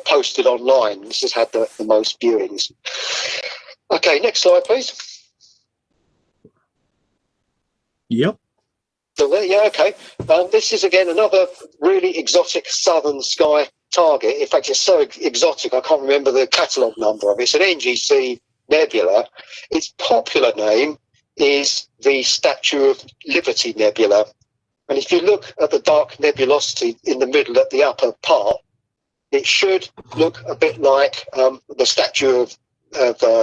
posted online. This has had the most viewings. Okay, next slide, please. Yep. So there, yeah, okay. This is, again, another really exotic southern sky target. In fact, it's so exotic, I can't remember the catalogue number of it. It's an NGC nebula. Its popular name is the Statue of Liberty Nebula. And if you look at the dark nebulosity in the middle at the upper part, it should look a bit like the Statue of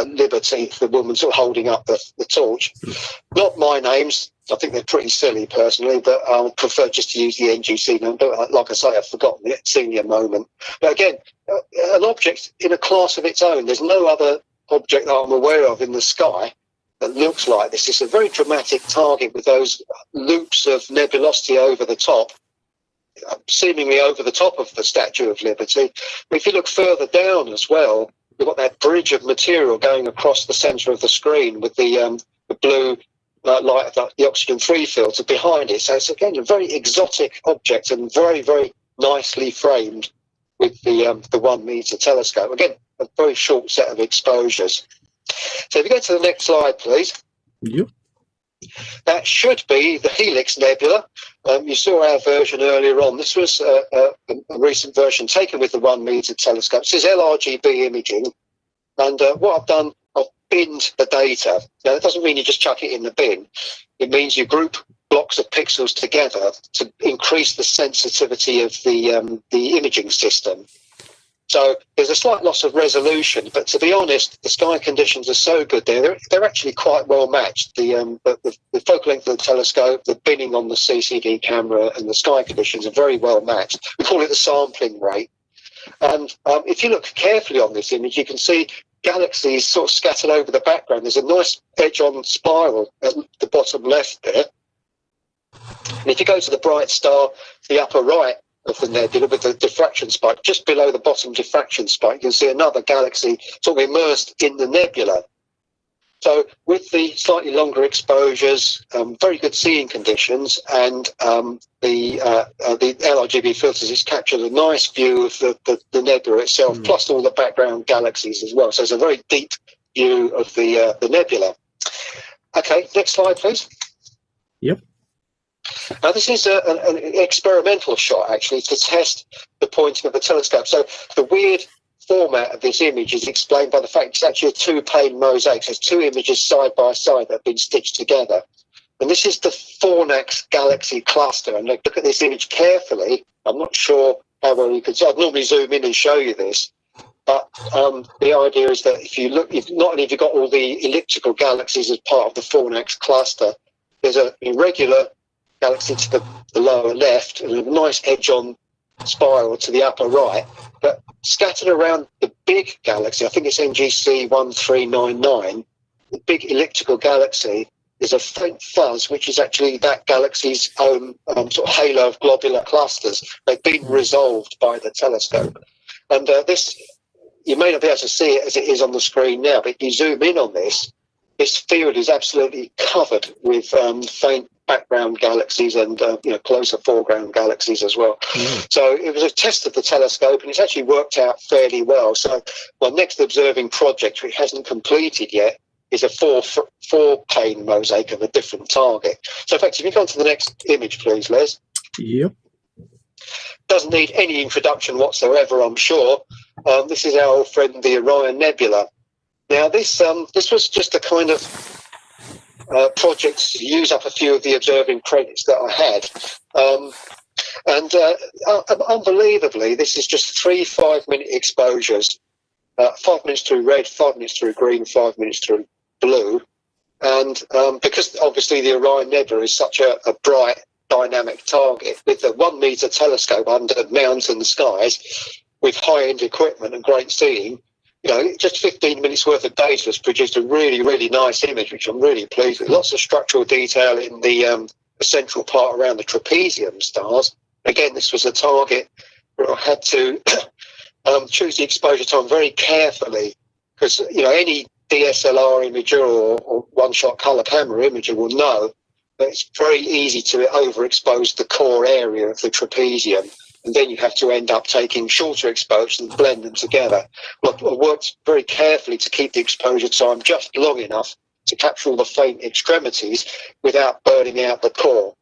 Liberty, the woman sort of holding up the torch. Not my names. I think they're pretty silly personally, but I prefer just to use the NGC number. Like I say, I've forgotten it, senior moment. But again, an object in a class of its own. There's no other object that I'm aware of in the sky that looks like this. It's a very dramatic target with those loops of nebulosity over the top, seemingly over the top of the Statue of Liberty. But if you look further down as well, you've got that bridge of material going across the centre of the screen with the blue light of the oxygen-free filter behind it. So it's, again, a very exotic object and very, very nicely framed with the 1 meter telescope. Again, a very short set of exposures. So if you go to the next slide, please. Yep. That should be the Helix Nebula. You saw our version earlier on. This was a recent version taken with the 1 meter telescope. This is LRGB imaging. And what I've done, I've binned the data. Now, that doesn't mean you just chuck it in the bin. It means you group blocks of pixels together to increase the sensitivity of the imaging system. So there's a slight loss of resolution, but to be honest, the sky conditions are so good there. They're actually quite well matched. The focal length of the telescope, the binning on the CCD camera, and the sky conditions are very well matched. We call it the sampling rate. And if you look carefully on this image, you can see galaxies sort of scattered over the background. There's a nice edge-on spiral at the bottom left there. And if you go to the bright star, the upper right of the nebula with the diffraction spike, just below the bottom diffraction spike, you'll see another galaxy sort of immersed in the nebula. So with the slightly longer exposures, very good seeing conditions, and the LRGB filters, it's captured a nice view of the nebula itself, plus all the background galaxies as well. So it's a very deep view of the nebula. Okay, next slide, please. Yep. Now, this is an experimental shot, actually, to test the pointing of the telescope. So the weird format of this image is explained by the fact it's actually a two-pane mosaic. So it's two images side by side that have been stitched together. And this is the Fornax galaxy cluster. And look at this image carefully. I'm not sure how well you can see. I'd normally zoom in and show you this. But the idea is that if you look, not only have you got all the elliptical galaxies as part of the Fornax cluster, there's an irregular galaxy to the lower left and a nice edge-on spiral to the upper right, but scattered around the big galaxy, I think it's NGC 1399, the big elliptical galaxy, is a faint fuzz, which is actually that galaxy's own sort of halo of globular clusters. They've been resolved by the telescope. And this, you may not be able to see it as it is on the screen now, but if you zoom in on this, this field is absolutely covered with faint background galaxies and closer foreground galaxies as well. So it was a test of the telescope, and it's actually worked out fairly well. So my next observing project, which hasn't completed yet, is a four-pane mosaic of a different target. So in fact, if you go on to the next image, please, Les. Yep. Doesn't need any introduction whatsoever, I'm sure. This is our old friend, the Orion Nebula. Now, this was just a kind of project to use up a few of the observing credits that I had. Unbelievably, this is just 3 5-minute exposures, 5 minutes through red, 5 minutes through green, 5 minutes through blue. And because obviously the Orion Nebula is such a bright, dynamic target, with a 1 meter telescope under mountain skies, with high-end equipment and great seeing, just 15 minutes worth of data has produced a really, really nice image, which I'm really pleased with. Lots of structural detail in the central part around the trapezium stars. Again, this was a target where I had to choose the exposure time very carefully, because any DSLR imager or one-shot color camera imager will know that it's very easy to overexpose the core area of the trapezium, and then you have to end up taking shorter exposures and blend them together. Well, I worked very carefully to keep the exposure time just long enough to capture all the faint extremities without burning out the core.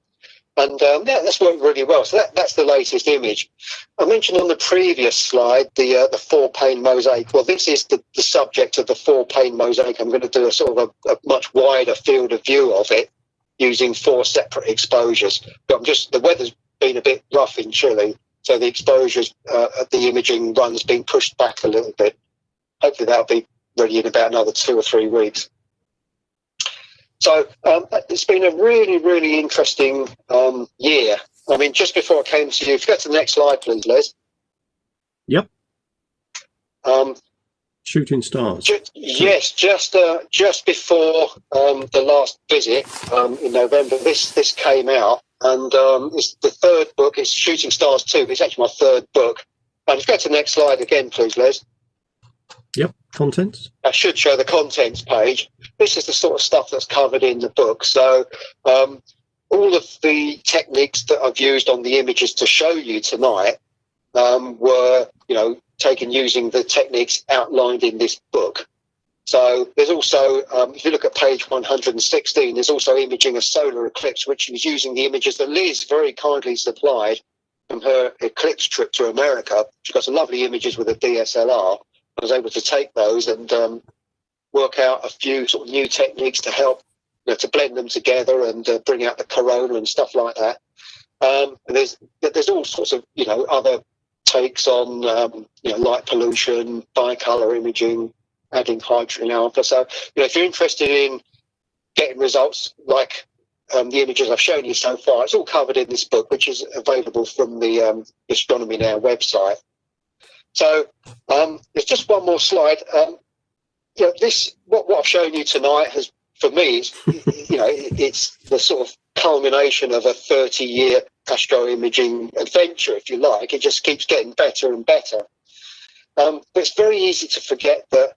And that's worked really well. So that's the latest image. I mentioned on the previous slide the 4-pane mosaic. Well, this is the subject of the 4-pane mosaic. I'm going to do a sort of a much wider field of view of it using 4 separate exposures. But the weather's been a bit rough in Chile, so the exposures at the imaging run's been pushed back a little bit. Hopefully that'll be ready in about another 2 or 3 weeks. So it's been a really, really interesting year. I mean, just before I came to you, if you go to the next slide, please, Les. Yep. Shooting stars. Yes, just before the last visit in November, this came out, and it's the 3rd book. It's Shooting Stars 2. It's actually my 3rd book. And if you go to the next slide again, please, Les. Yep, contents. I should show the contents page. This is the sort of stuff that's covered in the book. So all of the techniques that I've used on the images to show you tonight were, taken using the techniques outlined in this book. So there's also, if you look at page 116, there's also imaging a solar eclipse, which was using the images that Liz very kindly supplied from her eclipse trip to America. She got some lovely images with a DSLR. I was able to take those and work out a few sort of new techniques to help, to blend them together and bring out the corona and stuff like that. And there's all sorts of, other takes on, light pollution, bicolor imaging, adding hydrogen alpha. So, if you're interested in getting results like the images I've shown you so far, it's all covered in this book, which is available from the Astronomy Now website. So there's just one more slide. What I've shown you tonight has, for me, it's the sort of culmination of a 30-year astro-imaging adventure, if you like. It just keeps getting better and better. But it's very easy to forget that,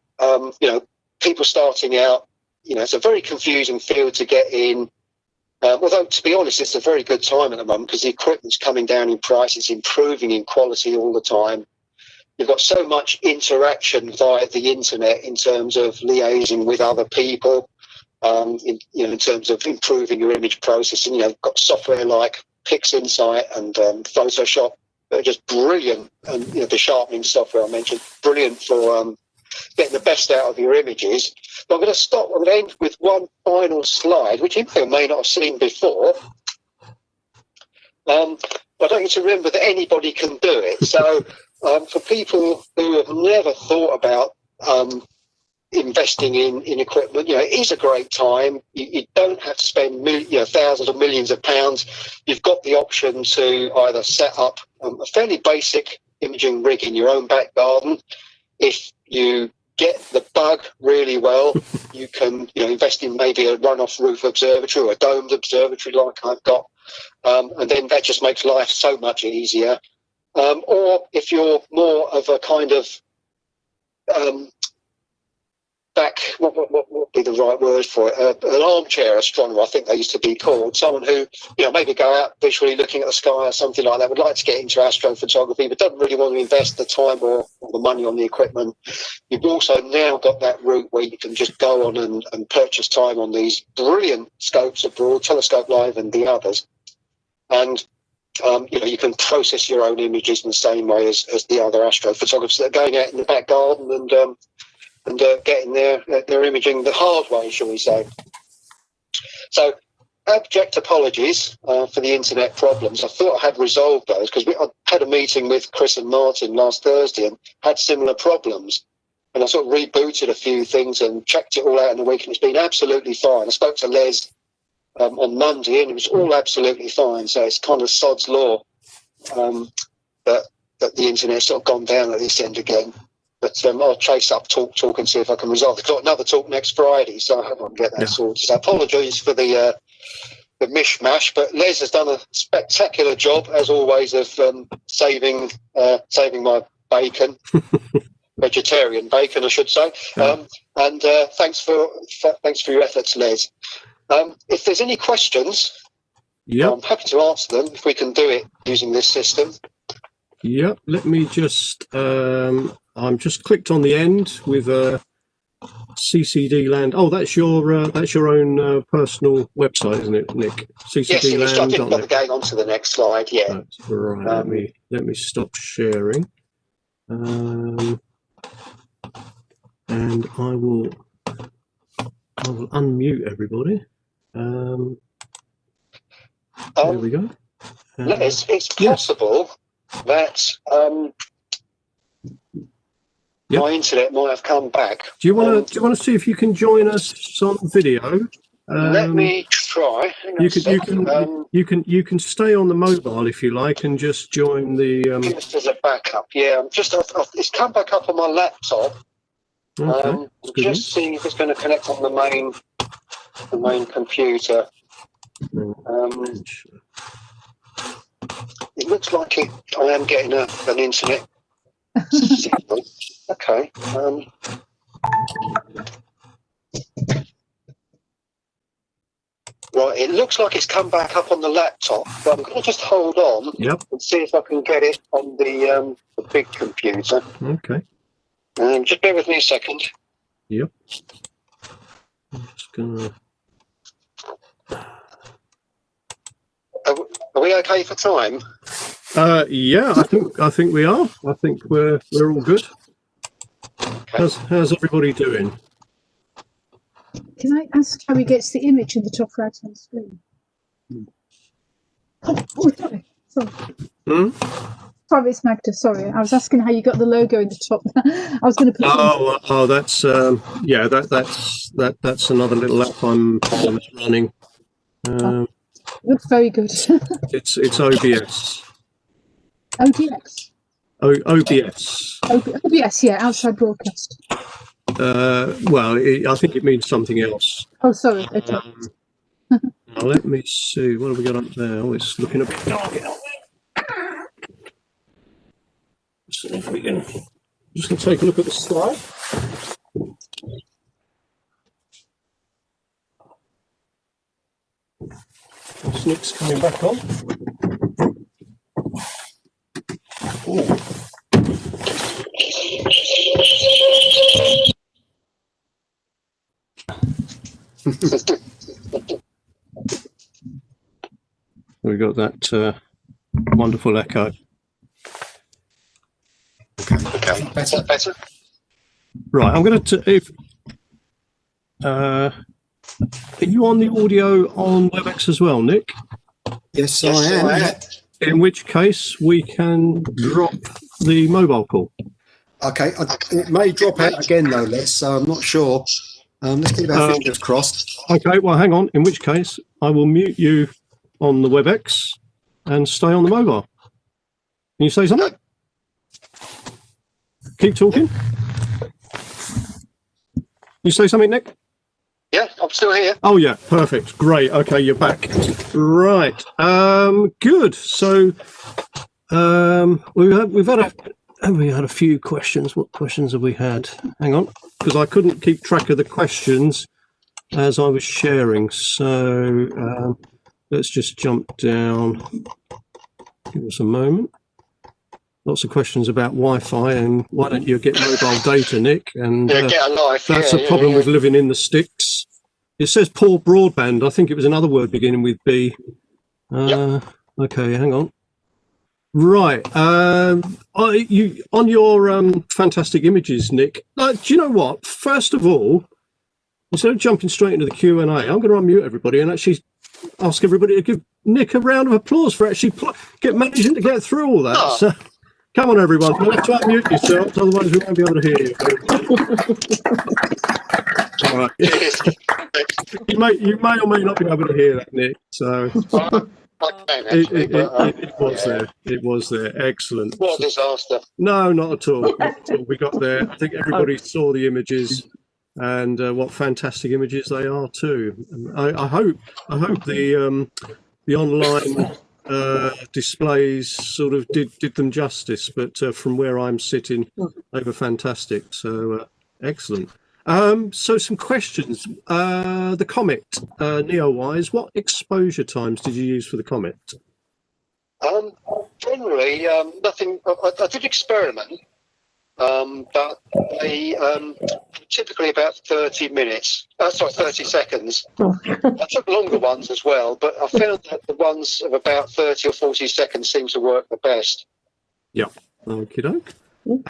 people starting out, it's a very confusing field to get in. Although, to be honest, it's a very good time at the moment because the equipment's coming down in price. It's improving in quality all the time. You've got so much interaction via the internet in terms of liaising with other people, in terms of improving your image processing. You've got software like PixInsight and Photoshop that are just brilliant, and the sharpening software I mentioned, brilliant for getting the best out of your images. But I'm going to stop. I'm going to end with one final slide, which you may or may not have seen before. But I don't need to remember that anybody can do it. So for people who have never thought about investing in equipment, it is a great time. You don't have to spend thousands or millions of pounds. You've got the option to either set up a fairly basic imaging rig in your own back garden. If you get the bug really well, you can invest in maybe a runoff roof observatory or a domed observatory like I've got, and then that just makes life so much easier. Or if you're more of a kind of back, what would be the right word for it? An armchair astronomer, I think they used to be called. Someone who, maybe go out visually looking at the sky or something like that, would like to get into astrophotography, but doesn't really want to invest the time or the money on the equipment. You've also now got that route where you can just go on and purchase time on these brilliant scopes abroad, Telescope Live and the others. And you can process your own images in the same way as the other astrophotographers that are going out in the back garden and getting their imaging the hard way, shall we say. So, abject apologies for the internet problems. I thought I had resolved those because I had a meeting with Chris and Martin last Thursday and had similar problems. And I sort of rebooted a few things and checked it all out in a week, and it's been absolutely fine. I spoke to Les on Monday, and it was all absolutely fine. So it's kind of sod's law that the internet's sort of gone down at this end again. But I'll chase up talk and see if I can resolve it. I've got another talk next Friday, so I hope I can get that sorted. So apologies for the mishmash, but Les has done a spectacular job, as always, of saving my bacon, vegetarian bacon, I should say. And thanks for your efforts, Les. If there's any questions, I'm happy to answer them if we can do it using this system. Yep, let me just, I'm just clicked on the end with CCD Land. Oh, that's your own personal website, isn't it, Nick? CCD yes, I didn't bother going on to the next slide. Yeah. That's right. Let me stop sharing, and I will unmute everybody. There we go. It's possible that my internet might have come back. Do you want to see if you can join us on video? Let me try. You can stay on the mobile if you like and just join the. Just as a backup, yeah. It's come back up on my laptop. Okay, just seeing if it's going to connect on the main computer. It looks like I am getting an internet signal. Okay. Right, it looks like it's come back up on the laptop, but I'm going to just hold on and see if I can get it on the big computer. Okay. Just bear with me a second. Yep. I'm just gonna. Are we okay for time? Yeah, I think we are. I think we're all good. Okay. How's everybody doing? Can I ask how he gets the image in the top right hand screen? Oh, sorry. Sorry, it's Magda. Sorry, I was asking how you got the logo in the top. I was going to put. That's yeah. That's another little app I'm running. Looks very good. It's OBS. ODX. OBS. OBS, yeah, outside broadcast. Well, I think it means something else. Oh, sorry. Okay. Now let me see. What have we got up there? Oh, it's looking a bit dark out there. Let's see if we can. Just going to take a look at the slide. Nick's coming back on. Ooh. We got that wonderful echo. Okay, better. Right, I'm going to. Are you on the audio on WebEx as well, Nick? Yes, I am. In which case, we can drop the mobile call. Okay, it may drop out again though, Les, so I'm not sure. Let's keep our fingers crossed. Okay, well, hang on. In which case, I will mute you on the WebEx and stay on the mobile. Can you say something? Keep talking. You say something, Nick? Yeah, I'm still here. Oh yeah, perfect. Great. Okay, you're back. Right. Good. So we've had have we had a few questions? What questions have we had? Hang on, because I couldn't keep track of the questions as I was sharing. So let's just jump down. Give us a moment. Lots of questions about Wi-Fi and why don't you get mobile data, Nick? And get a life. that's a problem with living in the sticks. It says poor broadband. I think it was another word beginning with B. Okay, hang on. Right. You on your fantastic images, Nick. Do you know what? First of all, instead of jumping straight into the Q&A, I'm going to unmute everybody and actually ask everybody to give Nick a round of applause for actually managing to get through all that. Oh. So, come on, everyone. You'll have to unmute yourselves, otherwise we won't be able to hear you. All right. You may or may not be able to hear that, Nick. So it was there. It was there. Excellent. What a disaster. No, not at all. Not at all. We got there. I think everybody saw the images, and what fantastic images they are too. And I hope the online displays sort of did them justice, but from where I'm sitting, they were fantastic. So excellent. So some questions. The comet, NEO-wise, what exposure times did you use for the comet? Generally, nothing. I did experiment, but they typically about 30 minutes. 30 seconds. I took longer ones as well, but I found that the ones of about 30 or 40 seconds seem to work the best. Yeah. Okie doke.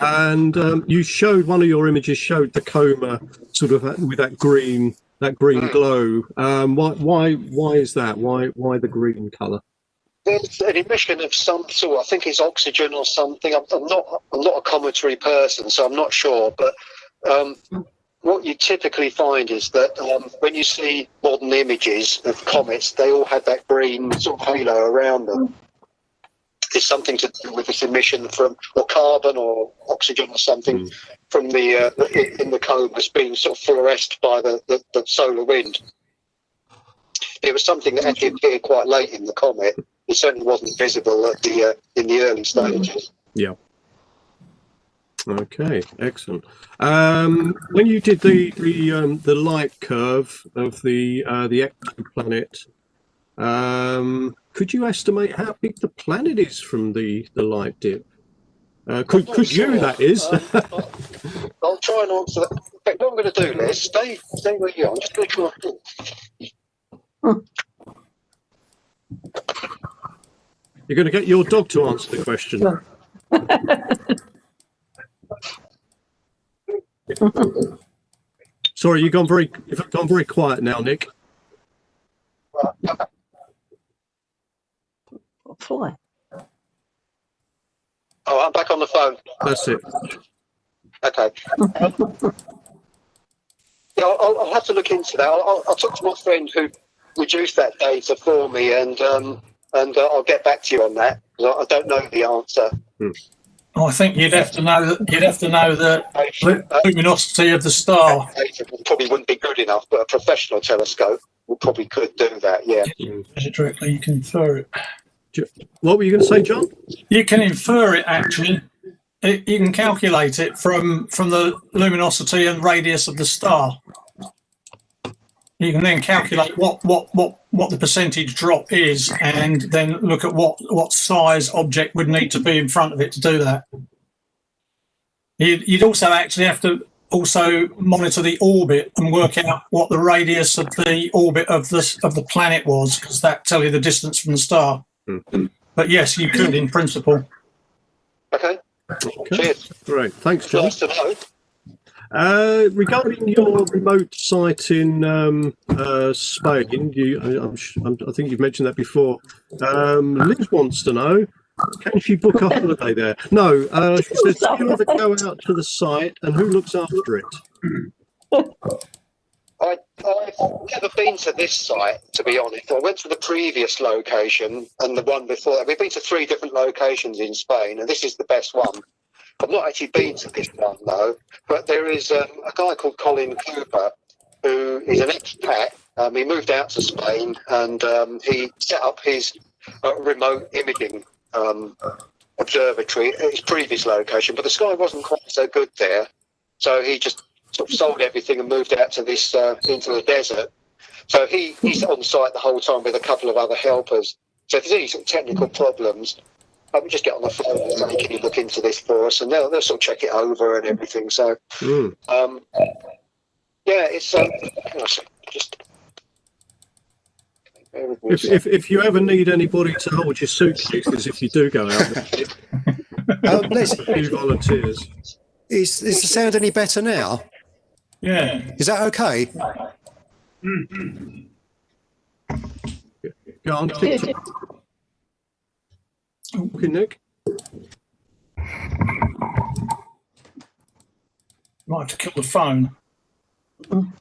And you showed one of your images showed the coma sort of with that green glow. Why is that? Why the green colour? There's an emission of some sort. I think it's oxygen or something. I'm not a cometary person, so I'm not sure. But what you typically find is that when you see modern images of comets, they all have that green sort of halo around them. It's something to do with this emission from or carbon or oxygen or something from the in the comas being sort of fluoresced by the solar wind. It was something that actually appeared quite late in the comet. It certainly wasn't visible at the in the early stages. Yeah. Okay, excellent. When you did the light curve of the exoplanet, could you estimate how big the planet is from the light dip? Could you, that is? I'll try and answer that. In fact, what I'm going to do, Liz, stay where you are. I'm just going to try. You're going to get your dog to answer the question. Sorry, you've gone very quiet now, Nick. Fly. Oh, I'm back on the phone. That's it. Okay. Yeah, I'll have to look into that. I'll talk to my friend who reduced that data for me, and I'll get back to you on that. I don't know the answer. I think you'd have to know the luminosity of the star. Probably wouldn't be good enough, but a professional telescope probably could do that. Yeah. Directly, you can infer it. What were you going to say, John? You can infer it actually. You can calculate it from the luminosity and radius of the star. You can then calculate what the percentage drop is, and then look at what size object would need to be in front of it to do that. You'd also actually have to also monitor the orbit and work out what the radius of the orbit of the planet was, because that tells you the distance from the star. But yes, you could in principle. Okay. Cheers. Great. Thanks, John. Nice to know. Regarding your remote site in Spain, I think you've mentioned that before. Liz wants to know, can she book a holiday there? No, she says, do you ever go out to the site and who looks after it? I've never been to this site, to be honest. I went to the previous location and the one before that. We've been to 3 different locations in Spain, and this is the best one. I've not actually been to this one, though, but there is a guy called Colin Cooper, who is an expat. He moved out to Spain, and he set up his remote imaging observatory at his previous location, but the sky wasn't quite so good there. So he just sort of sold everything and moved out to this into the desert. So he's on site the whole time with a couple of other helpers. So if there's any sort of technical problems, we just get on the phone and say, can you look into this for us? And they'll sort of check it over and everything. So, yeah, it's just. If you ever need anybody to hold your suitcases, if you do go out there, Les, few volunteers. is the sound any better now? Yeah. Is that okay? Go on, keep talking, Nick. Might have to kill the phone. Don't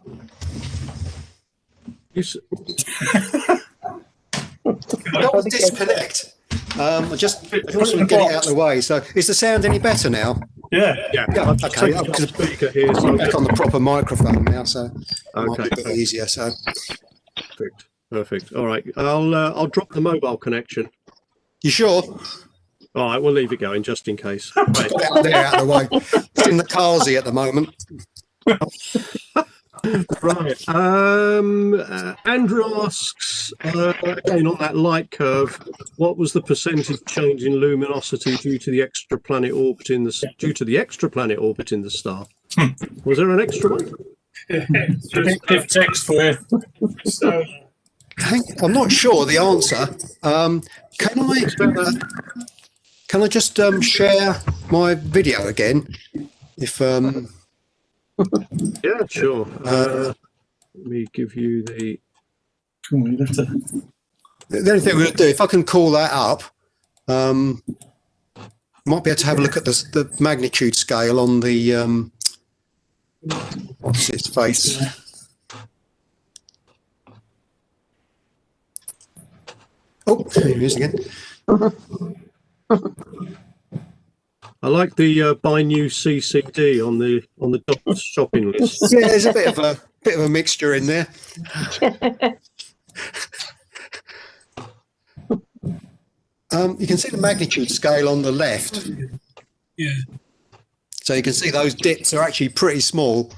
disconnect. I just want to get it out of the way. So, is the sound any better now? Yeah. Yeah. Okay. I'm speaker here, so I'm back on the proper microphone now, so it might be a bit okay. easier. So, Perfect. All right. I'll drop the mobile connection. you sure? All right, we'll leave it going just in case. Right, they're out of the way. It's in the carsy at the moment. Right. Andrew asks again on that light curve, what was the percentage change in luminosity due to the extraplanet orbit in the star? Was there an extra one? Give text for you. So, I'm not sure the answer. Can I just share my video again? If Yeah, sure. Let me give you the. the only thing we're going to do, if I can call that up, might be able to have a look at the magnitude scale on the what's its face. Oh, here it is again. I like the buy new CCD on the doctor's shopping list. Yeah, there's a bit of a mixture in there. You can see the magnitude scale on the left. yeah. So you can see those dips are actually pretty small.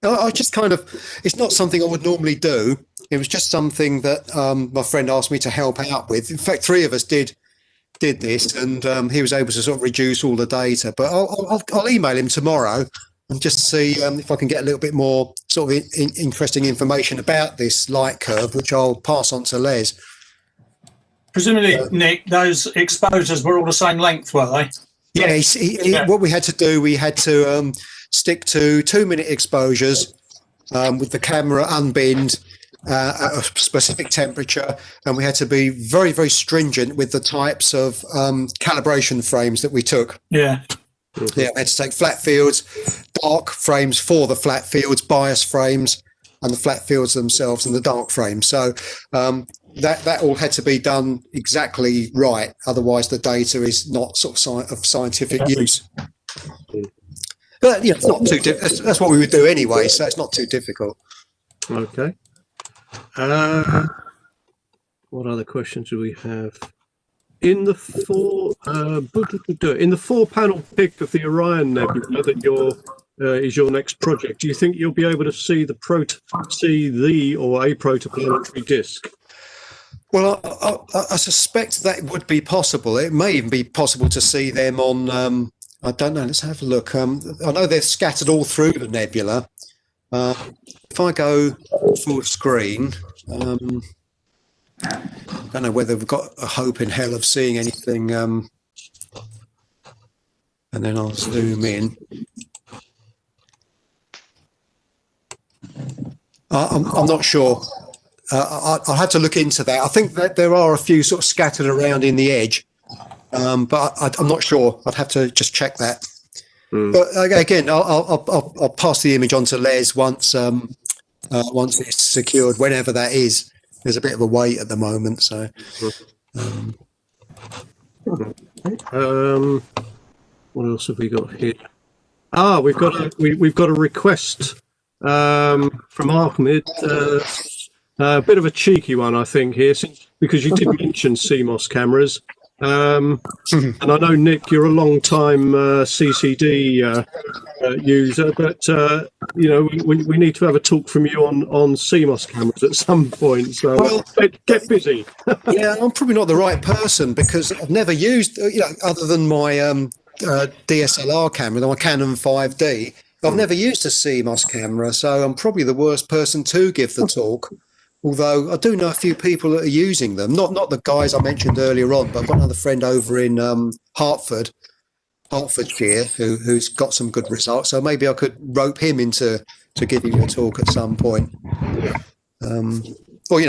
I just kind of, it's not something I would normally do. It was just something that my friend asked me to help out with. In fact, three of us did this, and he was able to sort of reduce all the data. But I'll email him tomorrow and just see if I can get a little bit more sort of interesting information about this light curve, which I'll pass on to Les. Presumably, Nick, those exposures were all the same length, were they? Yeah, what we had to do, we had to stick to 2-minute exposures with the camera unbinned at a specific temperature, and we had to be very, very stringent with the types of calibration frames that we took. Yeah. Yeah, we had to take flat fields, dark frames for the flat fields, bias frames, and the flat fields themselves, and the dark frames. So that all had to be done exactly right. Otherwise, the data is not sort of scientific use. But yeah, it's not too. That's what we would do anyway, so it's not too difficult. Okay. What other questions do we have? In the four panel pic of the Orion Nebula that is your next project, do you think you'll be able to see a protoplanetary disk? Well, I suspect that would be possible. It may even be possible to see them on. I don't know. Let's have a look. I know they're scattered all through the nebula. If I go full screen, I don't know whether we've got a hope in hell of seeing anything. And then I'll zoom in. I'm not sure. I'll have to look into that. I think that there are a few sort of scattered around in the edge. But I'm not sure. I'd have to just check that. But again, I'll pass the image on to Les once it's secured, whenever that is. There's a bit of a wait at the moment, so. What else have we got here? We've got a request from Ahmed A bit of a cheeky one, I think, here, because you did mention CMOS cameras. And I know, Nick, you're a long-time CCD user, but you know, we need to have a talk from you on CMOS cameras at some point. So Well, get busy. yeah, I'm probably not the right person because I've never used, other than my DSLR camera, my Canon 5D. I've never used a CMOS camera, so I'm probably the worst person to give the talk. Although I do know a few people that are using them, not the guys I mentioned earlier on, but I've got another friend over in Hertfordshire, who's got some good results. So maybe I could rope him into giving a talk at some point. Or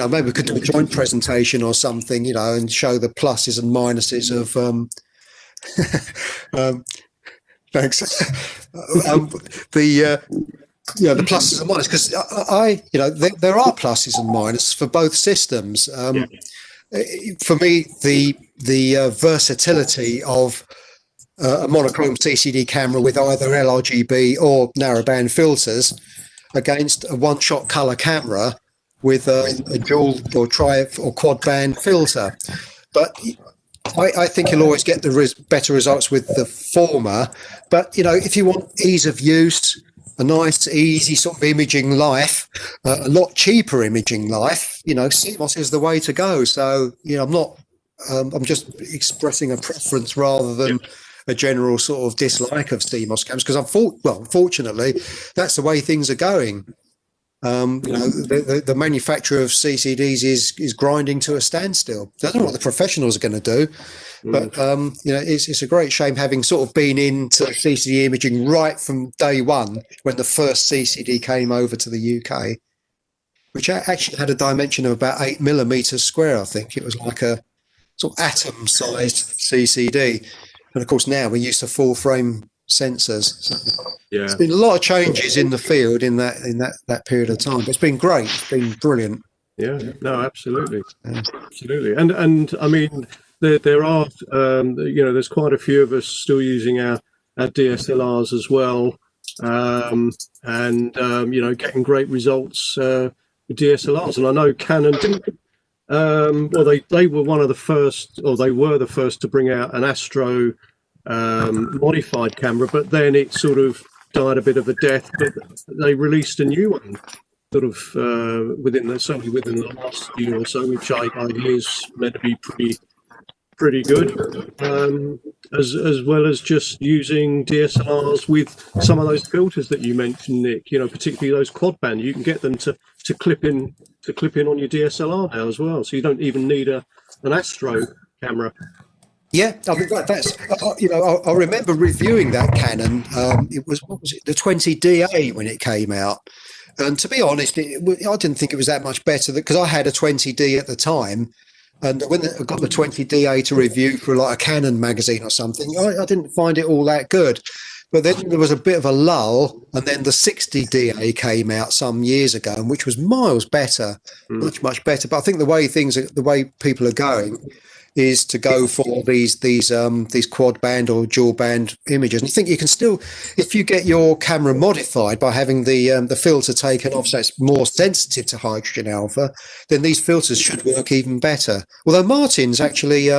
maybe we could do a joint presentation or something, and show the pluses and minuses of. Thanks. The pluses and minuses, because there are pluses and minuses for both systems. For me, the versatility of a monochrome CCD camera with either LRGB or narrowband filters against a one-shot color camera with a dual or tri or quad band filter. But I think you'll always get the better results with the former. But, if you want ease of use, a nice, easy sort of imaging life, a lot cheaper imaging life, CMOS is the way to go. So, I'm just expressing a preference rather than a general sort of dislike of CMOS cameras, because unfortunately, that's the way things are going. The manufacturer of CCDs is grinding to a standstill. I don't know what the professionals are going to do, but it's a great shame, having sort of been into CCD imaging right from day one when the first CCD came over to the UK, which actually had a dimension of about 8 millimeters square. I think it was like a sort of atom-sized CCD, and of course now we're used to full-frame sensors. So there's been a lot of changes in the field in that period of time. But it's been great. It's been brilliant. Yeah, no, absolutely, absolutely. And I mean, there are there's quite a few of us still using our DSLRs as well, and getting great results with DSLRs. And I know Canon didn't. They were one of the first, or they were the first to bring out an Astro modified camera, but then it sort of died a bit of a death. But they released a new one, sort of certainly within the last year or so, which I hear is meant to be pretty good, as well as just using DSLRs with some of those filters that you mentioned, Nick. Particularly those quad band. You can get them to clip in on your DSLR now as well, so you don't even need an Astro camera. Yeah, I mean that's I remember reviewing that Canon. It was the 20DA when it came out, and to be honest, I didn't think it was that much better because I had a 20D at the time, and when I got the 20DA to review for like a Canon magazine or something, I didn't find it all that good. But then there was a bit of a lull, and then the 60DA came out some years ago, which was miles better, much better. But I think the way people are going is to go for these quad band or dual band images. And I think you can still, if you get your camera modified by having the filter taken off so it's more sensitive to hydrogen alpha, then these filters should work even better. Although Martin's actually,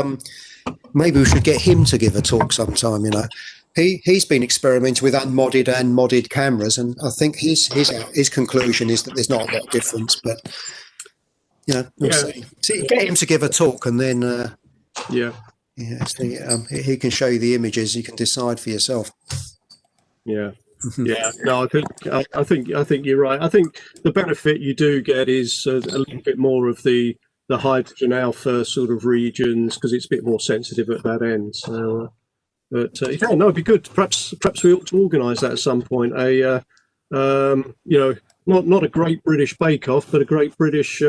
maybe we should get him to give a talk sometime. He's been experimenting with unmodded and modded cameras, and I think his conclusion is that there's not a lot of difference. But we'll see. Get him to give a talk, and then he can show you the images. You can decide for yourself. Yeah. No, I think you're right. I think the benefit you do get is a little bit more of the hydrogen alpha sort of regions, because it's a bit more sensitive at that end. So. But it'd be good. Perhaps we ought to organise that at some point. Not a Great British Bake Off, but a Great British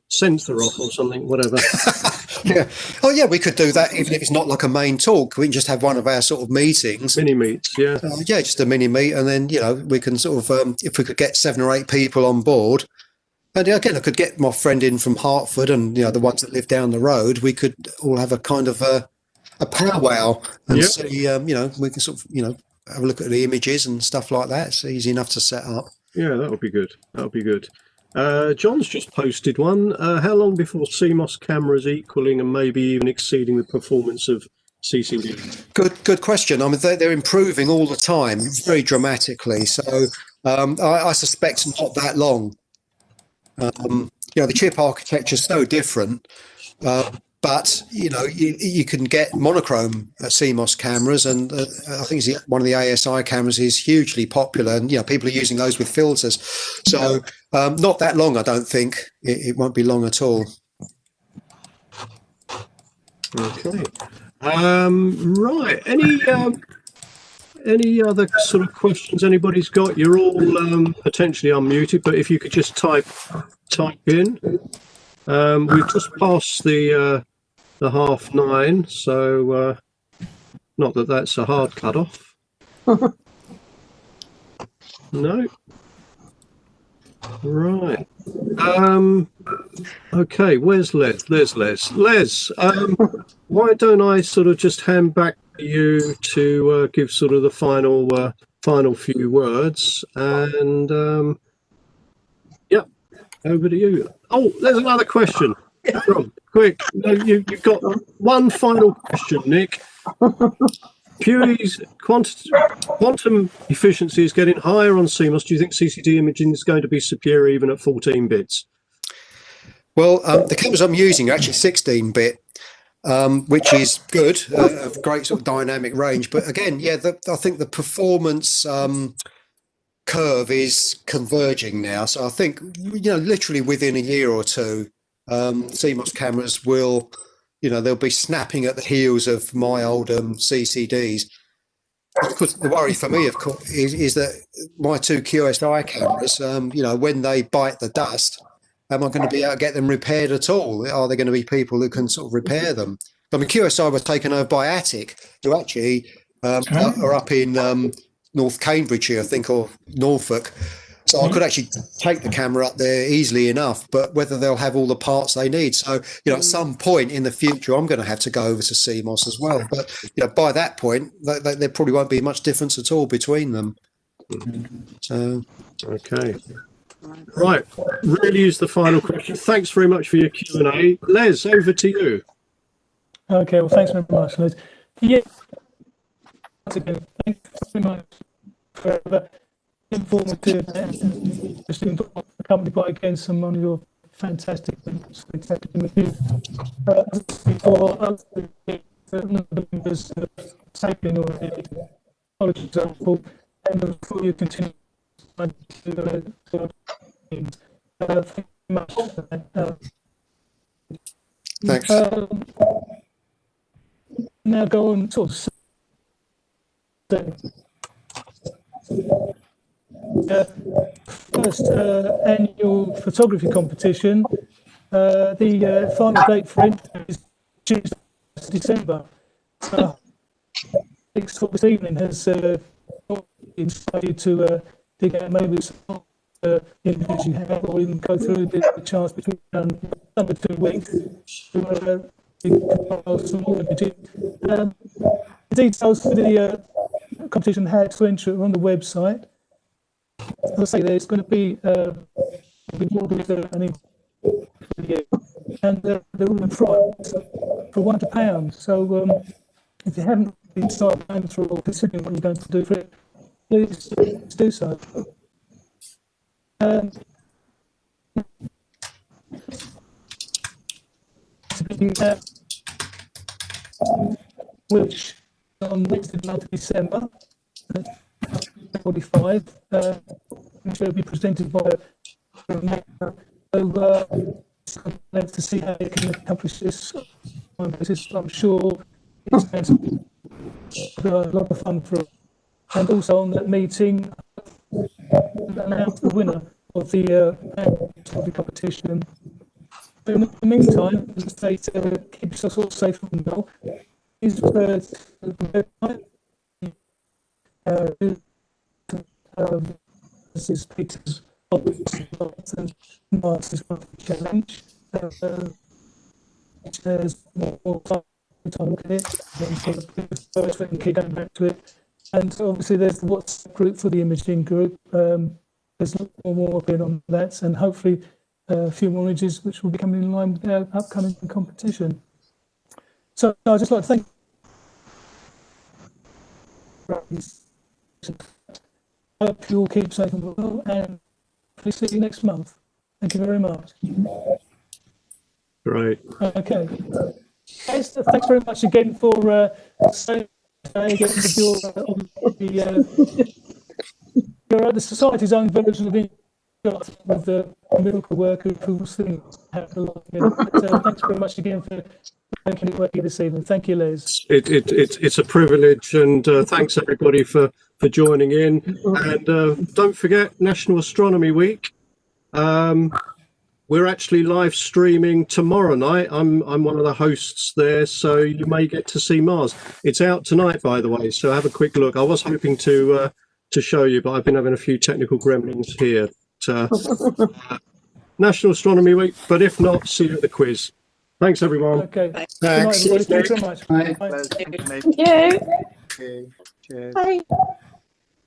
Sensor Off or something, whatever. We could do that even if it's not like a main talk. We can just have one of our sort of meetings, mini meets. Just a mini meet, and then we can sort of if we could get 7 or 8 people on board. And again, I could get my friend in from Hertford, and the ones that live down the road. We could all have a kind of a powwow and see, we can sort of, have a look at the images and stuff like that. It's easy enough to set up. Yeah, that would be good. John's just posted one. How long before CMOS cameras equaling and maybe even exceeding the performance of CCD? Good question. I mean, they're improving all the time, very dramatically. So I suspect not that long. The chip architecture is so different, but you can get monochrome CMOS cameras, and I think one of the ASI cameras is hugely popular, and people are using those with filters. So not that long, I don't think. It won't be long at all. Okay. Right. Any other sort of questions anybody's got? You're all potentially unmuted, but if you could just type in. We've just passed the 9:30, so not that that's a hard cut-off. No. Right. Okay, where's Les? There's Les. Les, why don't I sort of just hand back to you to give sort of the final few words, and over to you. Oh, there's another question. Quick, no, you've got one final question, Nick. Pewie's quantum efficiency is getting higher on CMOS. Do you think CCD imaging is going to be superior even at 14 bits? Well, the cameras I'm using are actually 16-bit, which is good, a great sort of dynamic range. But again, I think the performance curve is converging now. So I think, literally within a year or two, CMOS cameras will, they'll be snapping at the heels of my old CCDs. Because the worry for me, of course, is that my two QSI cameras, when they bite the dust, am I going to be able to get them repaired at all? Are there going to be people who can sort of repair them? I mean, QSI was taken over by Attic, who actually are up in North Cambridgeshire, I think, or Norfolk. So I could actually take the camera up there easily enough, but whether they'll have all the parts they need. So, at some point in the future, I'm going to have to go over to CMOS as well. But, by that point, there probably won't be much difference at all between them. So, okay. Right. Really is the final question. Thanks very much for your Q&A. Les, over to you. Okay, well, thanks very much, Les. Yeah, once again, thanks very much for that informative and interesting talk, accompanied by, again, some of your fantastic images. For us, the members of Sapien already, for example, and for your continued thank you very much for that. thanks. Now go on sort of first annual photography competition. The final date for entry is Tuesday, December. So for this evening has inspired you to dig out maybe some images you have, or even go through the charts between number 2 weeks to compile some more images. The details for the competition, how to enter it, on the website. As I say, there's going to be more and they're all in price for £100. So if you haven't been started going through or considering what you're going to do for it, please do so. Which on Wednesday, 9th of December, 45, which will be presented by to see how they can accomplish this. I'm sure it's going to be a lot of fun for us. And also on that meeting, announce the winner of the competition. But in the meantime, as I say, keep us all safe and well. Is the website. This is Peter's and Mark's challenge. Which has more time to look at it, and so we can keep going back to it. And obviously, there's the WhatsApp group for the imaging group. there's more opinion on that, and hopefully a few more images which will be coming in line with our upcoming competition. So I'd just like to thank I hope you all keep safe and well, and please see you next month. Thank you very much. Great. Okay. Thanks very much again for staying today again with the Society's own version of the with the miracle worker who thing happened a lot. Thanks very much again for making it work here this evening. Thank you, Liz. It's a privilege, and thanks everybody for joining in. And don't forget National Astronomy Week. We're actually live streaming tomorrow night. I'm one of the hosts there, so you may get to see Mars. It's out tonight, by the way, so have a quick look. I was hoping to show you, but I've been having a few technical gremlins here. National Astronomy Week, but if not, see you at the quiz. Thanks, everyone. Okay. Thanks. Good night, everybody. Thanks very much. Bye. Bye. Thank you. Thank you. Okay. Cheers. Bye.